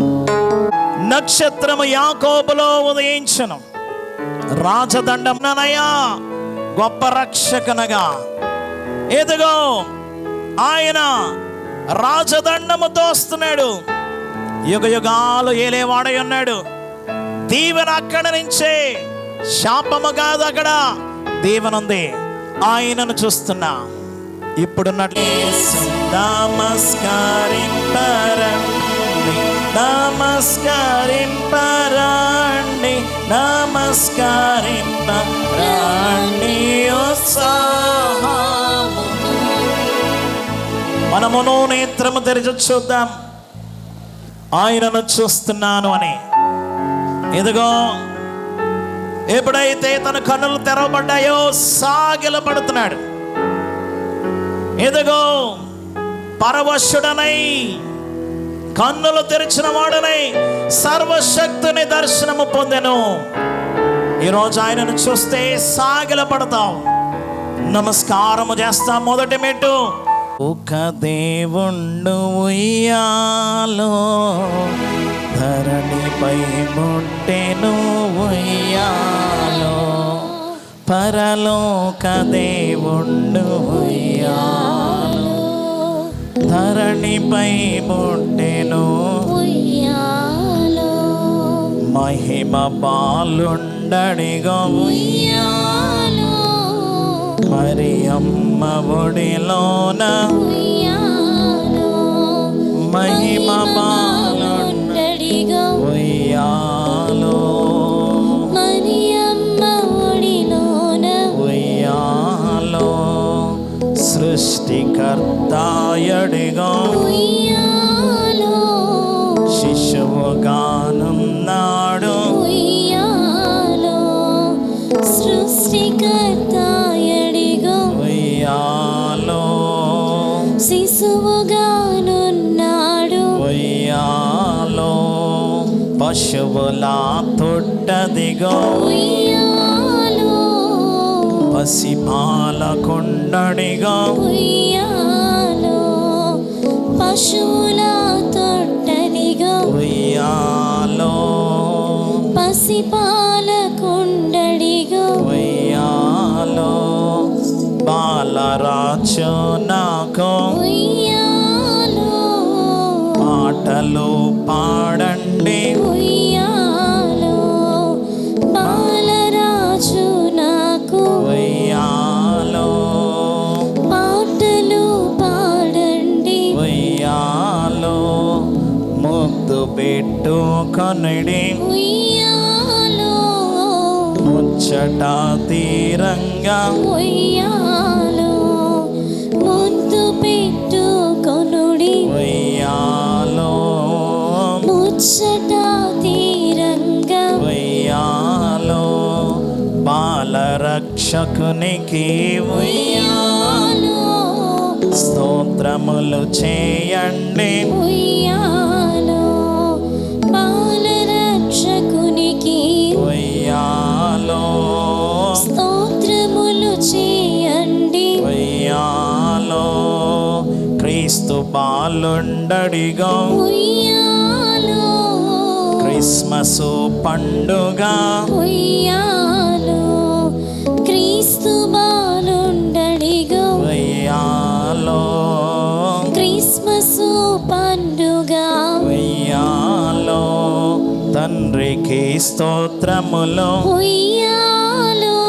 నక్షత్రము యాకోబులో ఉదయించను, రాజదండముననయా గొప్ప రక్షకనగా. ఎదుగో ఆయన రాజదండముతో వస్తున్నాడు, యుగ యుగాలు ఏలేవాడై ఉన్నాడు. దీవెన అక్కడ నుంచే, శాపము కాదు, అక్కడ దీవెన ఉంది. ఆయనను చూస్తున్నా. ఇప్పుడున్నట్లు నమస్కరింపరండి, నమస్కరింపరండి, నమస్కరింపరండి. మనమును నేత్రము తెరిచి చూద్దాం, ఆయనను చూస్తున్నాను అని. ఇదిగో ఎప్పుడైతే తన కన్నులు తెరవబడ్డాయో సాగిలపడుతున్నాడు. ఇదిగో పరవశుడనై కన్నులు తెరిచిన వాడనై సర్వశక్తుని దర్శనము పొందెను. ఈరోజు ఆయనను చూస్తే సాగిలపడతాం, నమస్కారము చేస్తాం. మొదటి మెట్టు, ఒక దేవుండు ఉయ్యాలో ధరణిపై ముట్టెను ఉయ్యాలో, పరలోక దేవుండు ఉయ్యాలో ధరణిపై పుట్టెను ఉయ్యాలో, మహిమ బాలుండడిగా ఉయ్యాలో, మరియమ్మ ఒడిలోన ఉయ్యాలో, మహిమ బాలుండడిగా ఉయ్యాలో, మరియమ్మ ఒడిలోన ఉయ్యాలో, సృష్టికర్తాయడిగా ఉయ్యాలో, శిశువుగానున్నాడు ఉయ్యాలో, సృష్టికర్తాయడిగా ఉయ్యాలో, శిశువుగానున్నాడు ఉయ్యాలో, పశువుల తొట్టదిగో ఉయ్యాలో, పసిపాలకుండడిగా ఉయ్యాలో, పశువుల తొట్టదిగా ఉయ్యాలో, పసిపాలకుండడిగా ఉయ్యాలో, బాలరాజు నాకు ఉయ్యాలో, పాటలు పాడండి ఉయ్యాలో, బాలరాజు నాకు ఉయ్యాలో, పాటలు పాడండి ఉయ్యాలో, ముద్దు పెట్టుకొనిడి ఉయ్యాలో, ముచ్చట తీరంగా ఉయ్యాలో, ముద్దు పెట్టుకొనుడి ఉయ్యాలో, ముచ్చట తీరంగా ఉయ్యాలో, బాలరక్షకునికి ఉయ్యాలో, స్తోత్రములు చేయండి ఉయ్యాలో, బాలరక్షకునికి ఉయ్యాలో, స్తోత్రములు చేయండి ఉయ్యాలో, క్రీస్తు బాలుండడిగా ఉయ్యాలో, క్రిస్మస్ పండుగ ఉయ్యాలో, క్రీస్తు బాలుండడిగా ఉయ్యాలో, క్రిస్మస్ పండుగ ఉయ్యాలో, తండ్రికి స్తోత్రములు ఉయ్యాలో,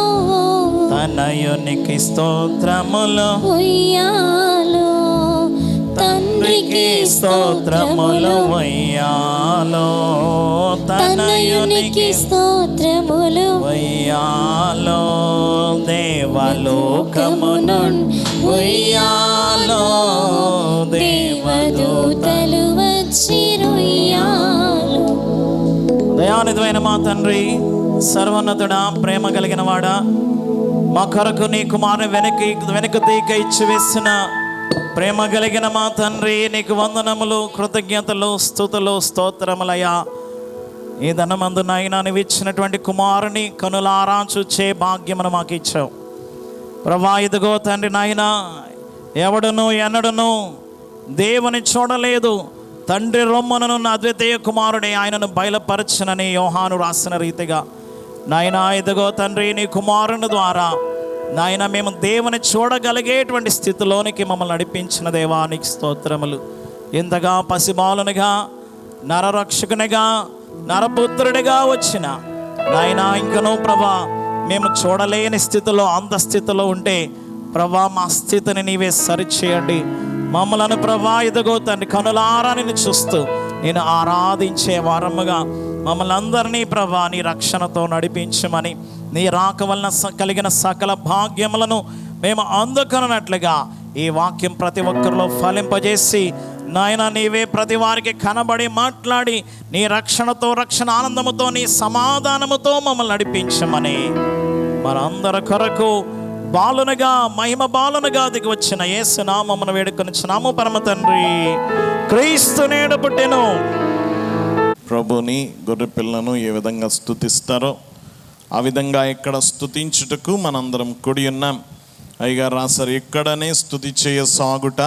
తనయునికి స్తోత్రములు ఉయ్యాలో, తండ్రికి స్తోత్రములు స్తోత్రములు ఉయ్యాలో, తనయునికి స్తోత్రములు ఉయ్యాలో, దేవలోకమును ఉయ్యాలో, దేవదూతలు వచ్చిరుయ్యాలో. దయానిధమైన మా తండ్రి, సర్వోన్నతుడా, ప్రేమ కలిగిన వాడా, మా కొరకు నీ కుమారుని వెనక తీక ఇచ్చి వేసిన ప్రేమ కలిగిన మా తండ్రి, నీకు వందనములు, కృతజ్ఞతలు, స్తుతులు, స్తోత్రములయ్యా. ఈ ధనమందు నాయన నువ్వు ఇచ్చినటువంటి కుమారుని కనులారా చూచే భాగ్యమును మాకు ఇచ్చావు ప్రభా. ఇదిగో తండ్రి నాయన, ఎవడును ఎన్నడును దేవుని చూడలేదు, తండ్రి రొమ్మనున్న అద్వితీయ కుమారుడే ఆయనను బయలుపరచునని యోహాను రాసిన రీతిగా నాయన, ఇదిగో తండ్రి నీ కుమారుని ద్వారా నాయన మేము దేవుని చూడగలిగేటువంటి స్థితిలోనికి మమ్మల్ని నడిపించిన దేవానికి స్తోత్రములు. ఇంతగా పసిబాలునిగా, నరరక్షకునిగా, నరపుత్రుడిగా వచ్చిన నాయన, ఇంకనూ ప్రభా మేము చూడలేని స్థితిలో, అంత స్థితిలో ఉంటే ప్రభా మా స్థితిని నీవే సరిచేయండి. మమ్మలను ప్రభా ఇదిగో తండ్రి కనులారా నిన్ను చూస్తూ నేను ఆరాధించే వారముగా మమ్మల్ని అందరినీ ప్రభా నీ రక్షణతో నడిపించమని, నీ రాక వలన కలిగిన సకల భాగ్యములను మేము అందుకొనున్నట్లుగా ఈ వాక్యం ప్రతి ఒక్కరిలో ఫలింపజేసి నాయన నీవే ప్రతి వారికి కనబడి మాట్లాడి నీ రక్షణతో, రక్షణ ఆనందముతో, నీ సమాధానముతో మమ్మల్ని నడిపించమని మనందరి కొరకు బాలునుగా, మహిమ బాలునుగా దిగి వచ్చిన యేసు నామమున వేడుకొనిచున్నాము పరమ తండ్రి. క్రీస్తు నేడు పుట్టెను. ప్రభుని గొర్రె పిల్లను ఏ విధంగా స్తుతిస్తారో ఆ విధంగా ఇక్కడ స్తుతించుటకు మనందరం కూడి ఉన్నాం. అయ్యగారు రాశారు, ఎక్కడనే స్తుతి చేయ సాగుట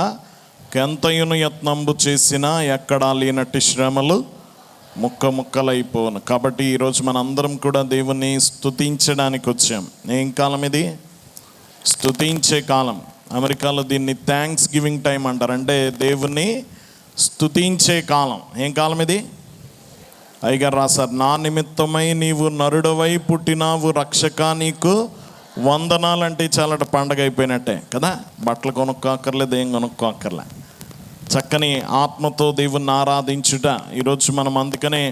ఎంతయును యత్నంబు చేసినా ఎక్కడా లేనట్టి శ్రమలు ముక్క ముక్కలైపోను. కాబట్టి ఈరోజు మనందరం కూడా దేవుణ్ణి స్తుతించడానికి వచ్చాం. ఏం కాలం ఇది? స్తుతించే కాలం. అమెరికాలో దీన్ని థ్యాంక్స్ గివింగ్ టైం అంటారు. అంటే దేవుణ్ణి స్తుతించే కాలం. ఏం కాలం ఇది? అయ్యగారు రాశారు, నా నిమిత్తమై నీవు నరుడవై పుట్టినావు రక్షక, నీకు వందనాలంటే చాలట పండగ అయిపోయినట్టే కదా. బట్టలు కొనుక్కోక్కర్లేదు, ఏం కొనుక్కోక్కర్లే. చక్కని ఆత్మతో దేవుణ్ణి ఆరాధించుట ఈరోజు మనం. అందుకనే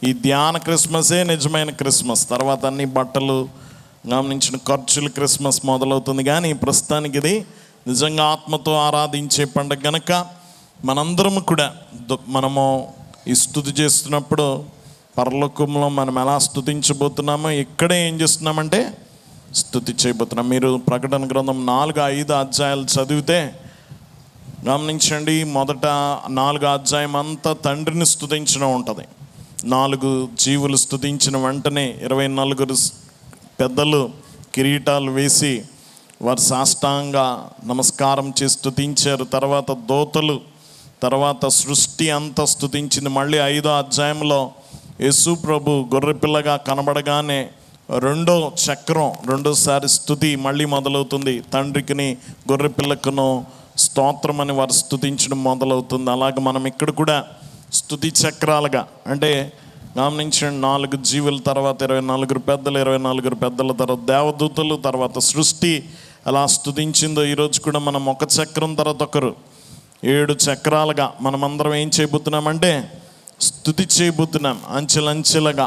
ఈ ధ్యాన క్రిస్మసే నిజమైన క్రిస్మస్. తర్వాత అన్ని బట్టలు గమనించిన ఖర్చులు క్రిస్మస్ మొదలవుతుంది. కానీ ప్రస్తుతానికి ఇది నిజంగా ఆత్మతో ఆరాధించే పండుగ కనుక మనందరము కూడా మనము ఈ స్తుతి చేస్తున్నప్పుడు పరలోకంలో మనం ఎలా స్తుతించబోతున్నామో ఇక్కడే ఏం చేస్తున్నామంటే స్తుతి చేయబోతున్నాం. మీరు ప్రకటన గ్రంథం 4-5 అధ్యాయాలు చదివితే గమనించండి, మొదట 4 అధ్యాయం అంతా తండ్రిని స్తుతించడం ఉంటుంది. 4 జీవులు స్తుతించిన వెంటనే 24 పెద్దలు కిరీటాలు వేసి వారు సాష్టాంగ నమస్కారం చేసి స్తుతించారు. తర్వాత దూతలు, తర్వాత సృష్టి అంతా స్తుతించింది. మళ్ళీ 5వ అధ్యాయంలో యేసు ప్రభు గొర్రెపిల్లగా కనబడగానే రెండో చక్రం, రెండోసారి స్తుతి మళ్ళీ మొదలవుతుంది. తండ్రికిని గొర్రెపిల్లకును స్తోత్రం అని వారు స్తుతించడం మొదలవుతుంది. అలాగే మనం ఇక్కడ కూడా స్తుతి చక్రాలుగా, అంటే గమనించండి, 4 జీవుల తర్వాత 24 పెద్దలు, 24 పెద్దల తర్వాత దేవదూతలు, తర్వాత సృష్టి అలా స్తుతించిందో ఈరోజు కూడా మనం ఒక చక్రం తర్వాత ఒకరు 7 చక్రాలుగా మనమందరం ఏం చేయబోతున్నామంటే స్తుతి చేయబోతున్నాం. అంచెలంచెలుగా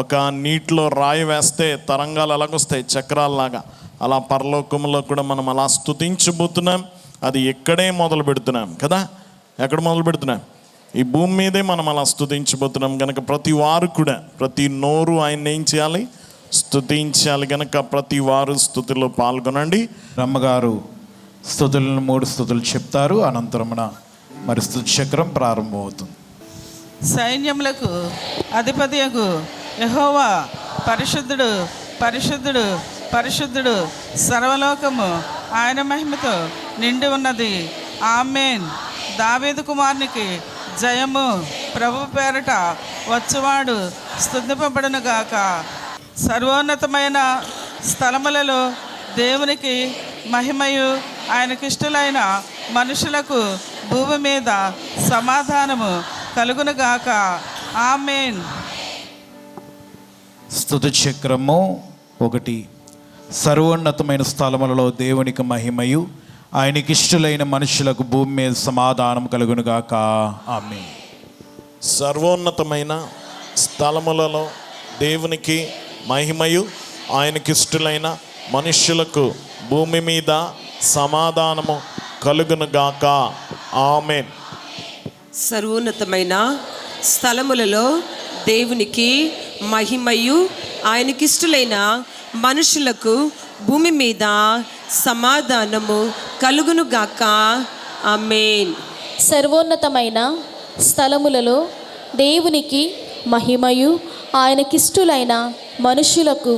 ఒక నీటిలో రాయి వేస్తే తరంగాలు ఎలాగొస్తాయి చక్రాల్లాగా, అలా పరలోకంలో కూడా మనం అలా స్తుతించబోతున్నాం. అది ఎక్కడే మొదలు పెడుతున్నాం కదా. ఎక్కడ మొదలు పెడుతున్నాం? ఈ భూమి మీదే మనం అలా స్తుతించబోతున్నాం. కనుక ప్రతి వారు కూడా, ప్రతి నోరు ఆయన ఏం చేయాలి? స్తుతించాలి. కనుక ప్రతి వారు స్తుతిలో పాల్గొనండి. రమ్మగారు స్తుతులను 3 స్తుతులు చెప్తారు. అనంతరమున మరి స్తుతి చక్రం ప్రారంభమవుతుంది. సైన్యములకు అధిపతియగు యెహోవా పరిశుద్ధుడు, పరిశుద్ధుడు, పరిశుద్ధుడు, సర్వలోకము ఆయన మహిమతో నిండి ఉన్నది. ఆమేన్. దావీదు కుమారునికి జయము. ప్రభు పేరట వచ్చువాడు స్తుతింపబడును గాక. సర్వోన్నతమైన స్థలములలో దేవునికి మహిమయు, ఆయనకిష్టులైన మనుషులకు భూమి మీద సమాధానము కలుగునుగాక. ఆమేన్. స్తుతి చక్రము 1. సర్వోన్నతమైన స్థలములలో దేవునికి మహిమయు, ఆయనకి ఇష్టలైన మనుషులకు భూమి మీద సమాధానం కలుగునుగాక. ఆమేన్. సర్వోన్నతమైన స్థలములలో దేవునికి మహిమయు, ఆయనకిష్టులైన మనుష్యులకు భూమి మీద సమాధానము కలుగునుగాక. ఆమేన్. సర్వోన్నతమైన స్థలములలో దేవునికి మహిమయు, ఆయనకిష్టులైన మనుషులకు భూమి మీద సమాధానము కలుగునుగాక. ఆమేన్. సర్వోన్నతమైన స్థలములలో దేవునికి మహిమయు, ఆయనకిష్టులైన మనుషులకు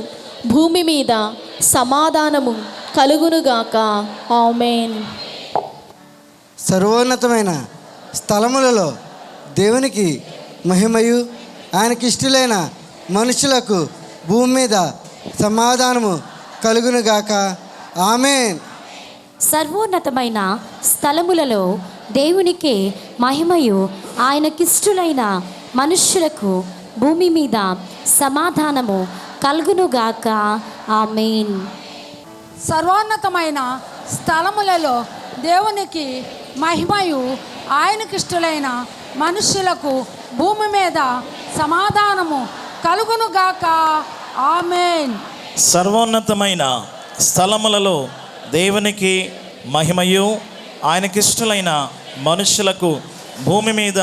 భూమి మీద సమాధానము కలుగునుగాక. ఆమేన్. సర్వోన్నతమైన స్థలములలో దేవునికి మహిమయు, ఆయనకిష్టులైన మనుషులకు భూమి మీద సమాధానము కలుగునుగాక. ఆమేన్. సర్వోన్నతమైన స్థలములలో దేవునికి మహిమయు, ఆయనకిష్టులైన మనుష్యులకు భూమి మీద సమాధానము కలుగునుగాక. ఆమేన్. సర్వోన్నతమైన స్థలములలో దేవునికి మహిమయు, ఆయనకిష్టులైన మనుష్యులకు భూమి మీద సమాధానము కలుగునుగాక. ఆమేన్. సర్వోన్నతమైన స్థలములలో దేవునికి మహిమయు, ఆయనకిష్టులైన మనుషులకు భూమి మీద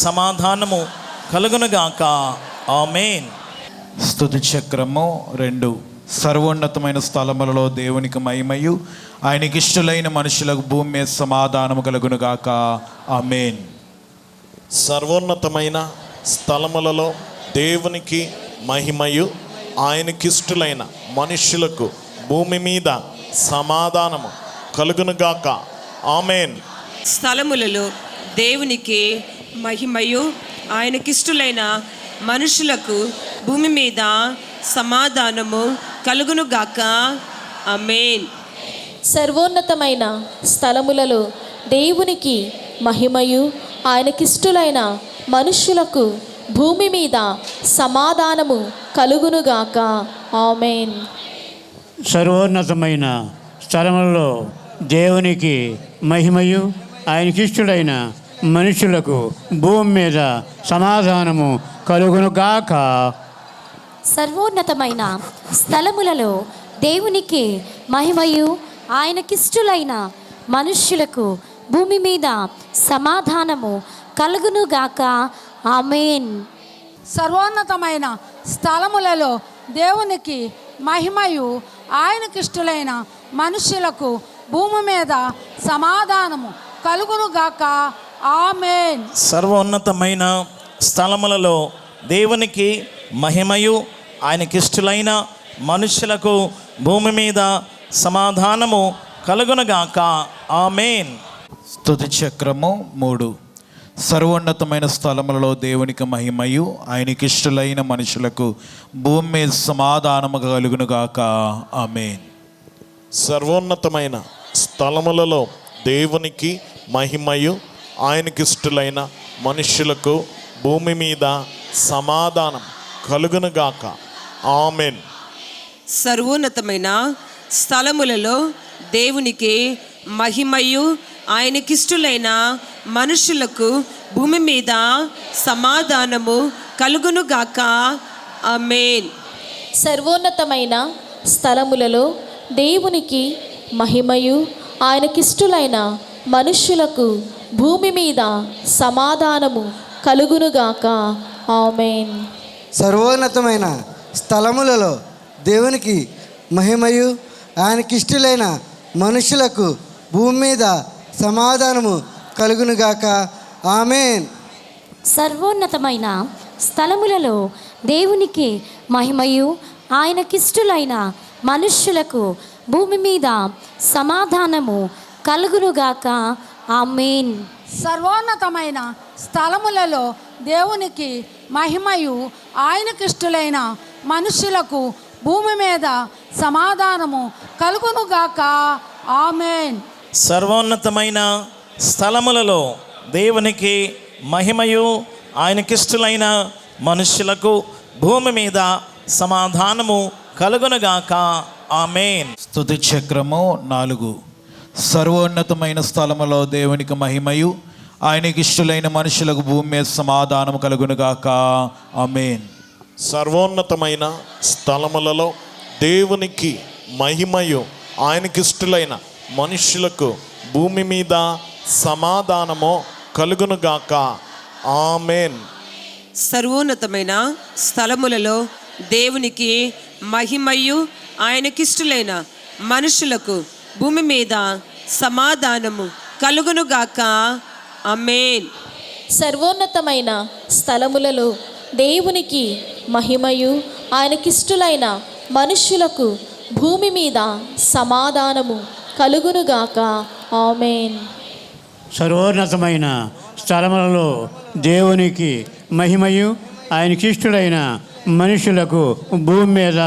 సమాధానము కలుగునుగాక. ఆమేన్. స్తుతి చక్రము 2. సర్వోన్నతమైన స్థలములలో దేవునికి మహిమయు, ఆయనకిష్టులైన మనుషులకు భూమి మీద సమాధానము కలుగునుగాక. ఆమేన్. సర్వోన్నతమైన స్థలములలో దేవునికి మహిమయు, ఆయనకిష్టులైన మనుష్యులకు భూమి మీద సమాధానము కలుగునుగాక. ఆమేన్. స్థలములలో దేవునికి మహిమయు, ఆయనకిష్టులైన మనుషులకు భూమి మీద సమాధానము కలుగునుగాక. ఆమేన్. సర్వోన్నతమైన స్థలములలో దేవునికి మహిమయు ఆయనకిష్టులైన మనుష్యులకు భూమి మీద సమాధానము కలుగునుగాక. ఆమేన్. సర్వోన్నతమైన స్థలములలో దేవునికి మహిమయు ఆయనకిష్టుడైన మనుషులకు భూమి మీద సమాధానము కలుగునుగాక. సర్వోన్నతమైన స్థలములలో దేవునికి మహిమయు ఆయనకిష్టులైన మనుష్యులకు భూమి మీద సమాధానము కలుగునుగాక. ఆమేన్. సర్వోన్నతమైన స్థలములలో దేవునికి మహిమయు ఆయనకిష్టులైన మనుష్యులకు భూమి మీద సమాధానము కలుగునుగాక. ఆమేన్. సర్వోన్నతమైన స్థలములలో దేవునికి మహిమయు ఆయనకిష్టులైన మనుష్యులకు భూమి మీద సమాధానము కలుగునుగాక. ఆమేన్. స్తుతి చక్రము 3. సర్వోన్నతమైన స్థలములలో దేవునికి మహిమయు ఆయనకిష్టులైన మనుషులకు భూమి మీద సమాధానము కలుగునుగాక. ఆమేన్. సర్వోన్నతమైన స్థలములలో దేవునికి మహిమయు ఆయనకిష్టులైన మనుష్యులకు భూమి మీద సమాధానం కలుగునుగాక. ఆమేన్. సర్వోన్నతమైన స్థలములలో దేవునికి మహిమయు ఆయనకిష్టులైన మనుషులకు భూమి మీద సమాధానము కలుగునుగాక. ఆమేన్. సర్వోన్నతమైన స్థలములలో దేవునికి మహిమయు ఆయనకిష్టులైన మనుష్యులకు భూమి మీద సమాధానము కలుగునుగాక. ఆమేన్. సర్వోన్నతమైన స్థలములలో దేవునికి మహిమయు ఆయనకిష్టులైన మనుషులకు భూమి మీద సమాధానము కలుగునుగాక. ఆమేన్. సర్వోన్నతమైన స్థలములలో దేవునికి మహిమయు ఆయనకిష్టులైన మనుష్యులకు భూమి మీద సమాధానము కలుగునుగాక. ఆమేన్. సర్వోన్నతమైన స్థలములలో దేవునికి మహిమయు ఆయనకిష్టులైన మనుష్యులకు భూమి మీద సమాధానము కలుగునుగాక. ఆమేన్. సర్వోన్నతమైన స్థలములలో దేవునికి మహిమయు ఆయనకిష్టులైన మనుష్యులకు భూమి మీద సమాధానము కలుగునుగాక. ఆమేన్. స్తుతి చక్రము 4. సర్వోన్నతమైన స్థలములో దేవునికి మహిమయు ఆయనకిష్టులైన మనుషులకు భూమి మీద సమాధానము కలుగునుగాక. ఆమేన్. సర్వోన్నతమైన స్థలములలో దేవునికి మహిమయు ఆయనకిష్టులైన మనుష్యులకు భూమి మీద సమాధానము కలుగునుగాక. ఆమేన్. సర్వోన్నతమైన స్థలములలో దేవునికి మహిమయు ఆయనకిష్టులైన మనుషులకు భూమి మీద సమాధానము కలుగునుగాక. ఆమేన్. సర్వోన్నతమైన స్థలములలో దేవునికి మహిమయు ఆయనకిష్టులైన మనుష్యులకు భూమి మీద సమాధానము కలుగునుగాక. ఆమేన్. సర్వోన్నతమైన స్థలములలో దేవునికి మహిమయు ఆయనకిష్టుడైన మనుషులకు భూమి మీద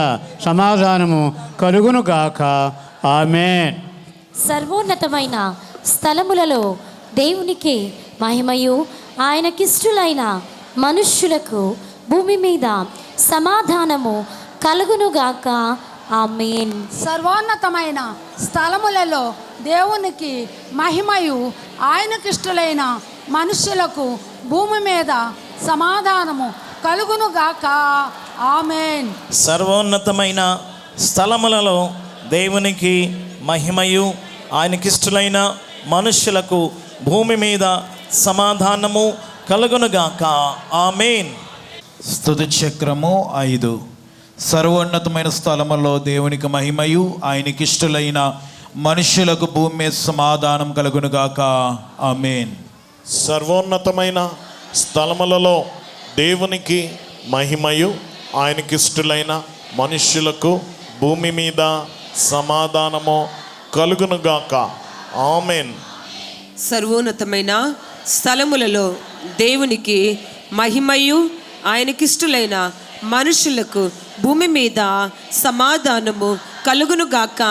సమాధానము కలుగునుగాక. ఆమేన్. సర్వోన్నతమైన స్థలములలో దేవునికి మహిమయు ఆయనకిష్టులైన మనుష్యులకు భూమి మీద సమాధానము కలుగునుగాక. ఆమేన్. సర్వోన్నతమైన స్థలములలో దేవునికి మహిమయు ఆయనకిష్టులైన మనుష్యులకు భూమి మీద సమాధానము కలుగునుగాక. ఆమేన్. సర్వోన్నతమైన స్థలములలో దేవునికి మహిమయు ఆయనకిష్టులైన మనుష్యులకు భూమి మీద సమాధానము కలుగునుగాక. ఆమేన్. స్తుతి చక్రము 5. సర్వోన్నతమైన స్థలములో దేవునికి మహిమయు ఆయనకిష్టులైన మనుష్యులకు భూమి మీద సమాధానం కలుగునుగాక. ఆమేన్. సర్వోన్నతమైన స్థలములలో దేవునికి మహిమయు ఆయనకిష్టులైన మనుష్యులకు భూమి మీద సమాధానము కలుగునుగాక. ఆమేన్. సర్వోన్నతమైన స్థలములలో దేవునికి మహిమయు ఆయనకిష్టులైన మనుషులకు భూమి మీద సమాధానము కలుగునుగాక.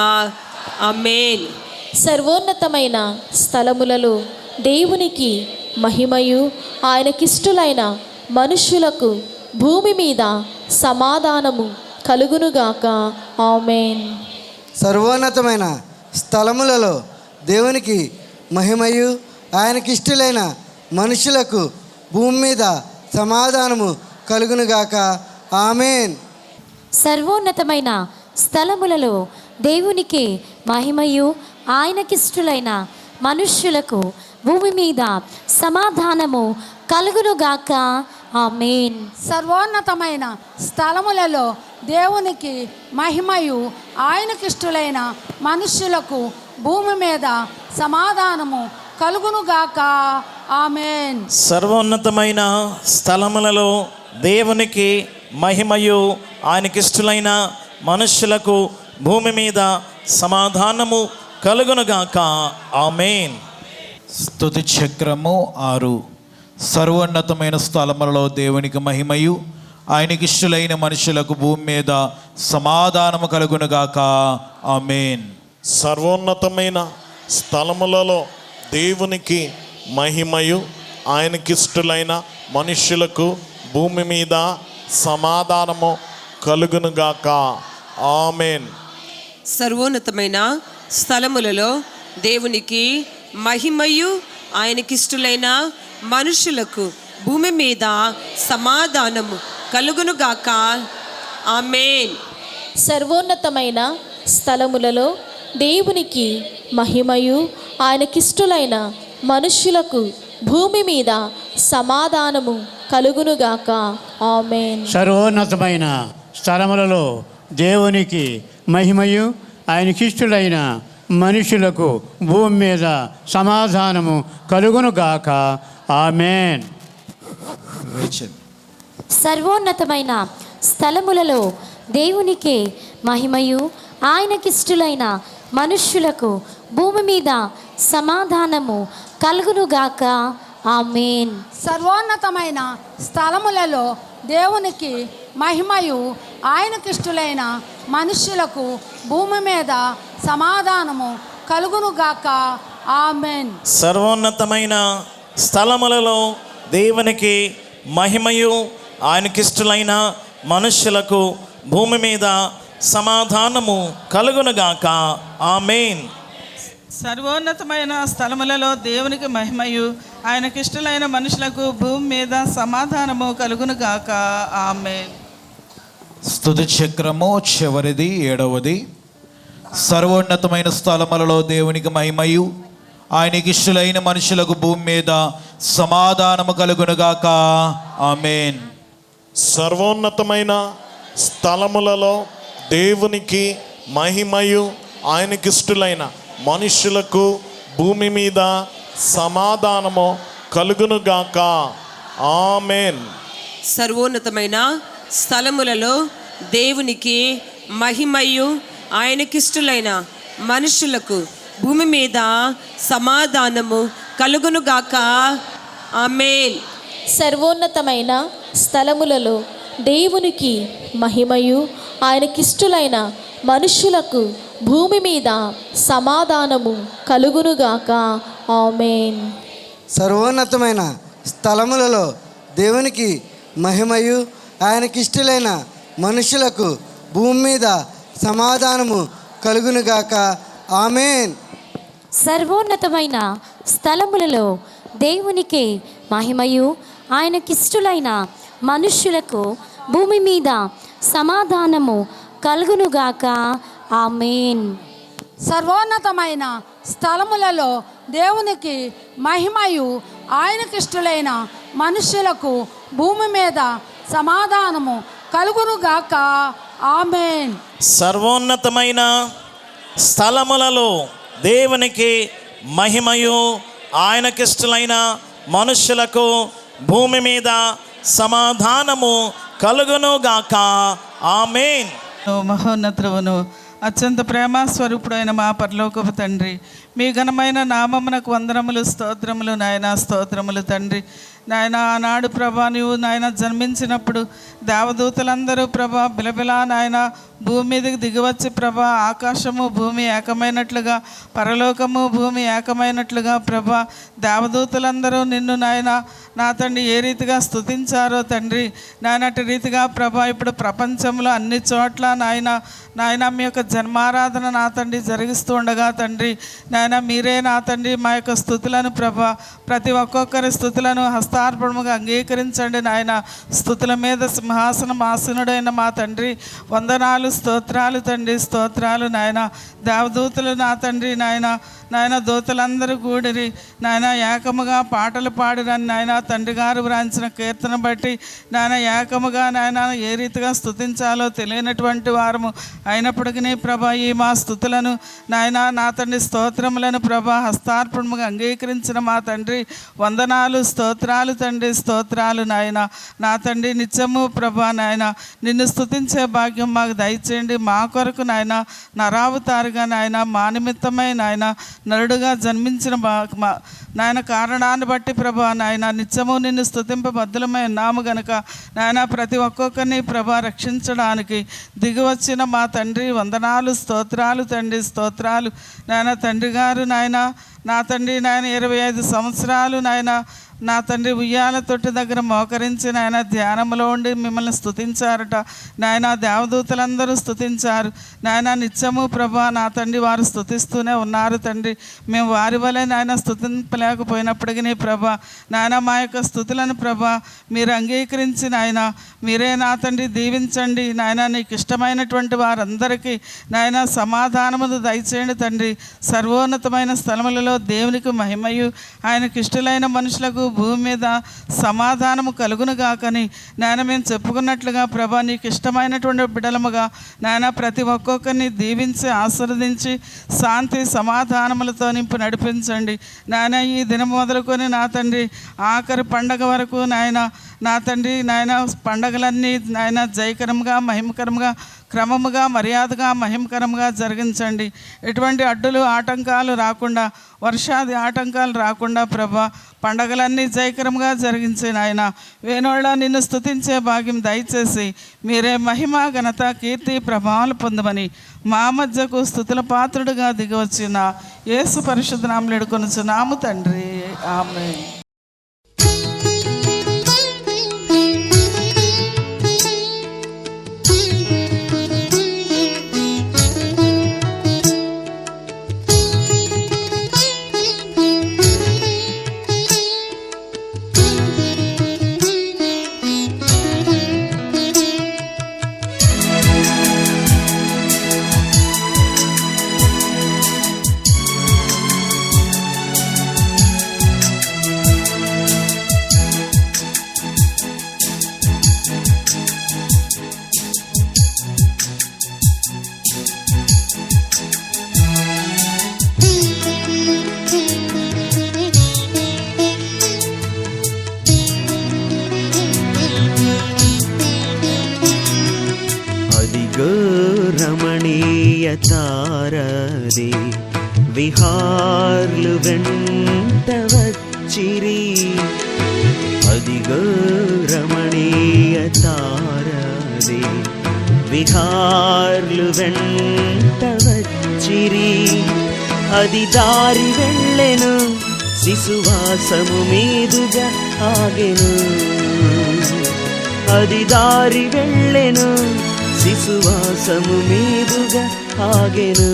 ఆమేన్. సర్వోన్నతమైన స్థలములలో దేవునికి మహిమయు ఆయనకిష్టులైన మనుష్యులకు భూమి మీద సమాధానము కలుగునుగాక. ఆమేన్. సర్వోన్నతమైన స్థలములలో దేవునికి మహిమయు ఆయనకిష్టులైన మనుషులకు భూమి మీద సమాధానము కలుగునుగాక. ఆమేన్. సర్వోన్నతమైన స్థలములలో దేవునికి మహిమయు ఆయనకిష్టులైన మనుష్యులకు భూమి మీద సమాధానము కలుగునుగాక. ఆమేన్. సర్వోన్నతమైన స్థలములలో దేవునికి మహిమయు ఆయనకిష్టులైన మనుష్యులకు భూమి మీద సమాధానము కలుగునుగాక. ఆమేన్. సర్వోన్నతమైన స్థలములలో దేవునికి మహిమయు ఆయనకిష్టులైన మనుష్యులకు భూమి మీద సమాధానము కలుగునుగాక. ఆమేన్. స్తుతి చక్రము 6. సర్వోన్నతమైన స్థలములలో దేవునికి మహిమయు ఆయనకిష్టులైన మనుషులకు భూమి మీద సమాధానము కలుగునుగాక. ఆమేన్. సర్వోన్నతమైన స్థలములలో దేవునికి మహిమయు ఆయనకిష్టులైన మనుష్యులకు భూమి మీద సమాధానము కలుగునుగాక. ఆమేన్. సర్వోన్నతమైన స్థలములలో దేవునికి మహిమయు ఆయనకిష్టులైన మనుషులకు భూమి మీద సమాధానము కలుగునుగాక. ఆమేన్. సర్వోన్నతమైన స్థలములలో దేవునికి మహిమయు ఆయనకిష్టులైన మనుష్యులకు భూమి మీద సమాధానము కలుగునుగాక. ఆమేన్. సర్వోన్నతమైన స్థలములలో దేవునికి మహిమయు ఆయనకిష్టులైన మనుషులకు భూమి మీద సమాధానము కలుగునుగాక. ఆమేన్. సర్వోన్నతమైన స్థలములలో దేవునికి మహిమయు ఆయనకిష్టులైన మనుష్యులకు భూమి మీద సమాధానము కలుగునుగాక. ఆమేన్. సర్వోన్నతమైన స్థలములలో దేవునికి మహిమయు ఆయనకిష్టులైన మనుష్యులకు భూమి మీద సమాధానము కలుగునుగాక. ఆమేన్. సర్వోన్నతమైన స్థలములలో దేవునికి మహిమయు ఆయనకిష్టులైన మనుష్యులకు భూమి మీద సమాధానము కలుగునుగాక. ఆమేన్. సర్వోన్నతమైన స్థలములలో దేవునికి మహిమయు ఆయనకిష్టులైన మనుషులకు భూమి మీద సమాధానము కలుగునుగాక. ఆమేన్. స్తుతి చక్రము చివరిది 7వది. సర్వోన్నతమైన స్థలములలో దేవునికి మహిమయు ఆయనకిష్టులైన మనుషులకు భూమి మీద సమాధానము కలుగునుగాక. ఆమేన్. సర్వోన్నతమైన స్థలములలో దేవునికి మహిమయు ఆయనకిష్టులైన మనుష్యులకు భూమి మీద సమాధానము కలుగునుగాక. ఆమేన్. సర్వోన్నతమైన స్థలములలో దేవునికి మహిమయు ఆయనకిష్టులైన మనుషులకు భూమి మీద సమాధానము కలుగునుగాక. ఆమేన్. సర్వోన్నతమైన స్థలములలో దేవునికి మహిమయు ఆయనకిష్టులైన మనుష్యులకు భూమి మీద సమాధానము కలుగునుగాక. ఆమేన్. సర్వోన్నతమైన స్థలములలో దేవునికి మహిమయు ఆయనకిష్టులైన మనుషులకు భూమి మీద సమాధానము కలుగునుగాక. ఆమేన్. సర్వోన్నతమైన స్థలములలో దేవునికి మహిమయు ఆయనకిష్టులైన మనుష్యులకు భూమి మీద సమాధానము కలుగునుగాక. ఆమేన్. సర్వోన్నతమైన స్థలములలో దేవునికి మహిమయు ఆయనకిష్టులైన మనుష్యులకు భూమి మీద సమాధానము కలుగునుగాక. ఆమేన్. సర్వోన్నతమైన స్థలములలో దేవునికి మహిమయు ఆయనకిష్టులైన మనుష్యులకు భూమి మీద సమాధానము కలుగునుగాక. ఆమేన్. మహోన్నతువును అత్యంత ప్రేమ స్వరూపుడైన మా పరలోకపు తండ్రి, మీ ఘనమైన నామమునకు వందనములు, స్తోత్రములు నాయన, స్తోత్రములు తండ్రి. నాయన ఆనాడు ప్రభా నీవు నాయన జన్మించినప్పుడు దేవదూతలందరూ ప్రభా బిలబిలా నాయన భూమి మీదకి దిగివచ్చి ప్రభా ఆకాశము భూమి ఏకమైనట్లుగా పరలోకము భూమి ఏకమైనట్లుగా ప్రభా దేవదూతలందరూ నిన్ను నాయన నా తండ్రి ఏ రీతిగా స్తుతించారో తండ్రి నాయన అటు రీతిగా ప్రభా ఇప్పుడు ప్రపంచంలో అన్ని చోట్ల నాయన మీ యొక్క జన్మారాధన నా తండ్రి జరిగిస్తూ ఉండగా తండ్రి నాయన మీరే నా తండ్రి మా యొక్క స్తుతులను ప్రభా ప్రతి ఒక్కొక్కరి స్తుతులను హస్తార్పణముగా అంగీకరించండి నాయన. స్తుతుల మీద సింహాసనం ఆసనుడైన మా తండ్రి వందనాలు, స్తోత్రాలు తండ్రి, స్తోత్రాలు నాయన. దేవదూతలు నా తండ్రి నాయన దూతలందరూ కూడిరి నాయన ఏకముగా పాటలు పాడిరని నాయన తండ్రి గారు వ్రాయించిన కీర్తన బట్టి నాయన ఏకముగా నాయన ఏ రీతిగా స్తుతించాలో తెలియనటువంటి వారము అయినప్పటికీ ప్రభా ఈ మా స్తుతులను నాయన నా తండ్రి స్తోత్రములను ప్రభా హస్తార్పణముగా అంగీకరించిన మా తండ్రి వందనాలు, స్తోత్రాలు తండ్రి, స్తోత్రాలు నాయన. నా తండ్రి నిత్యము ప్రభా నాయన నిన్ను స్తుతించే భాగ్యం మాకు దయచేయండి. మా కొరకు నాయన నరావతారుగా నాయన మా నిమిత్తమై నాయన నరుడుగా జన్మించిన నాయన కారణాన్ని బట్టి ప్రభా నాయన నిత్యము నిన్ను స్తుతింపబద్ధులమై ఉన్నాము గనుక నాయన ప్రతి ఒక్కొక్కరిని ప్రభా రక్షించడానికి దిగివచ్చిన మా తండ్రి వందనాలు, స్తోత్రాలు తండ్రి, స్తోత్రాలు నాయన. తండ్రి గారు నాయన నా తండ్రి నాయన 25 సంవత్సరాలు నాయన నా తండ్రి ఉయ్యాల తొట్టి దగ్గర మోకరించి నాయన ధ్యానంలో ఉండి మిమ్మల్ని స్తుతించారట నాయన. దేవదూతలందరూ స్తుతించారు నాయన. నిత్యము ప్రభా నా తండ్రి వారు స్తుతిస్తూనే ఉన్నారు తండ్రి. మేము వారి వలె నాయన స్తుతింపలేకపోయినప్పటికీ ప్రభా నాయన మా యొక్క స్తుతులను ప్రభా మీరు అంగీకరించి నాయన మీరే నా తండ్రి దీవించండి నాయన. నీకు ఇష్టమైనటువంటి వారందరికీ నాయన సమాధానమును దయచేయండి తండ్రి. సర్వోన్నతమైన స్థలములలో దేవునికి మహిమయు ఆయనకు ఇష్టలైన మనుషులకు భూమి మీద సమాధానము కలుగును గాకని నాయన మేము చెప్పుకున్నట్లుగా ప్రభా నీకు ఇష్టమైనటువంటి బిడ్డలముగా నాయన ప్రతి ఒక్కొక్కరిని దీవించి ఆశీర్వదించి శాంతి సమాధానములతో నింపు నడిపించండి నాయన. ఈ దినం మొదలుకొని నా తండ్రి ఆఖరి పండగ వరకు నాయన నా తండ్రి నాయన పండగలన్నీ నాయన జయకరంగా మహిమకరంగా క్రమముగా మర్యాదగా మహిమకరంగా జరిగించండి. ఎటువంటి అడ్డులు ఆటంకాలు రాకుండా వర్షాది ఆటంకాలు రాకుండా ప్రభా పండగలన్నీ జయకరంగా జరిగించే నాయన. వేణోళ్ళ నిన్ను స్తుతించే భాగ్యం దయచేసి మీరే మహిమ ఘనత కీర్తి ప్రభావాలు పొందమని మా మధ్యకు స్తుతుల పాత్రుడుగా దిగివచ్చిన యేసు పరిశుద్ధ నామములో వేడుకొనుచున్నాము తండ్రి, ఆమేన్. రమణీయ తారది విహార్లు వెంట వచ్చిరి. అదిగో రమణీయ తారది విహార్లు వెంట వచ్చిరి. అది దారి వెళ్ళెను శిశువాసము మీదుగా ఆగెను. అది దారి వెళ్ళెను శిశువాసము మీదుగా ఆగెను.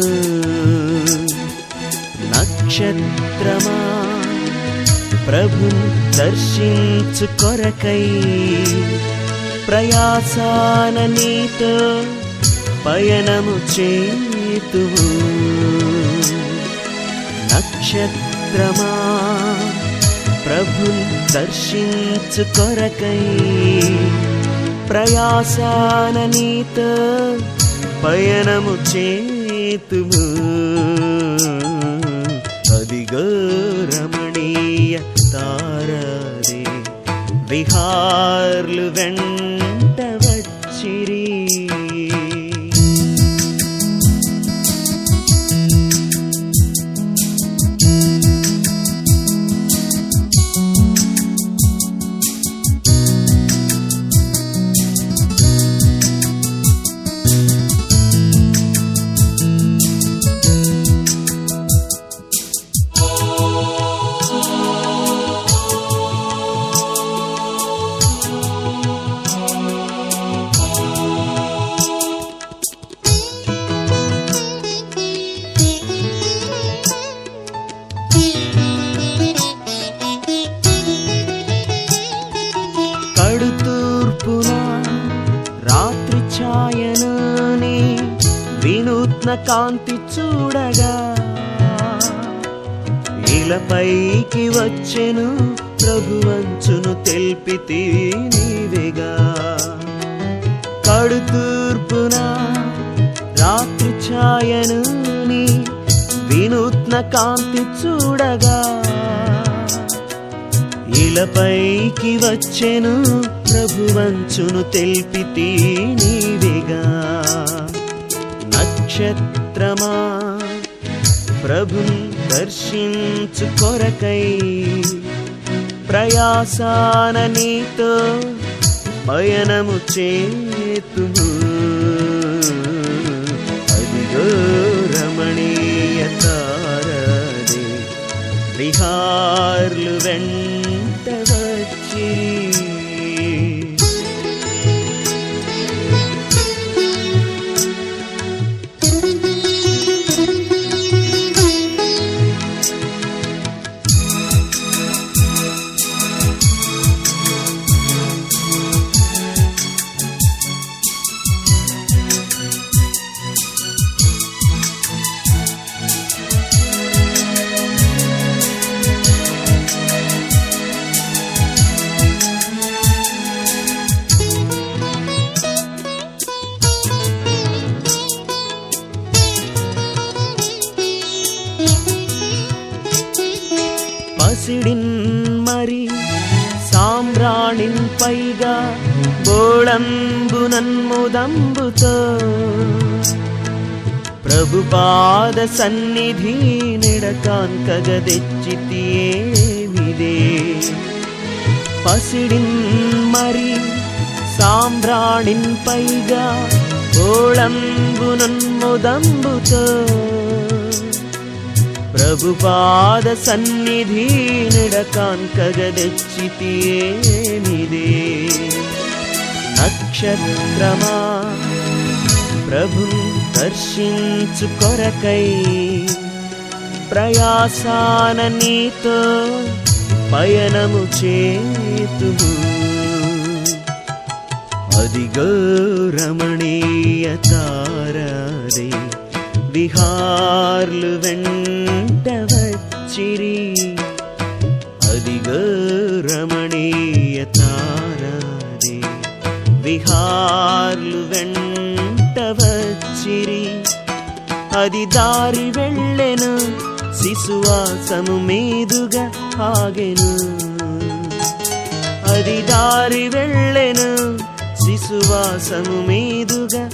నక్షత్రమా ప్రభు దర్శించు కొరకై ప్రయాసాన నీతో పయనము చేతువు. నక్షత్రమా ప్రభు దర్శించు కొరకై ప్రయాసాన నీతో పయనము చేతుము. అదిగో రమణీయ తారదే విహార్లు వెంట వచ్చిరి. కాంతి చూడగా ఇలపైకి వచ్చెను ప్రభువంచును తెల్పితి నీవేగా. కడుతూర్పున రాత్రి ఛాయను నీ వినూత్న కాంతి చూడగా ఇలపైకి వచ్చెను ప్రభువంచును తెల్పితి నీవేగా. నక్షత్రమా ప్రభుని దర్శించు కొరకై ప్రయాసాన నీతో పయనము చేతుము. అదిగో రమణీయ తారదే విహార్లు వెంట వచ్చి. పసిడిన్ మరి సామ్రాణిన్ పైగా బోళంబునన్ముదంబుతో ప్రభుపాద సన్నిధి నిడకాంకగదెచ్చితియేమిదే. పసిడిన్ మరి సామ్రాణిన్ పైగా బోళంబునన్ముదంబుతో ప్రభుపాద సన్నిధి నిడకాంకగదెచ్చితియేమిదే. నక్షత్రమా ప్రభుని దర్శించు కొరకై ప్రయాసాన నీతో పయనము చేతుము. అదిగో రమణీయ తారదే విహార్లు వెంట వచ్చిరి. అదిగో రమణీయ తారదే విహార్లు వెంట వచ్చిరి. అది దారి వెళ్ళెను శిశువాసము మీదుగా ఆగెను. అది దారి వెళ్ళెను శిశువాసము మీదుగా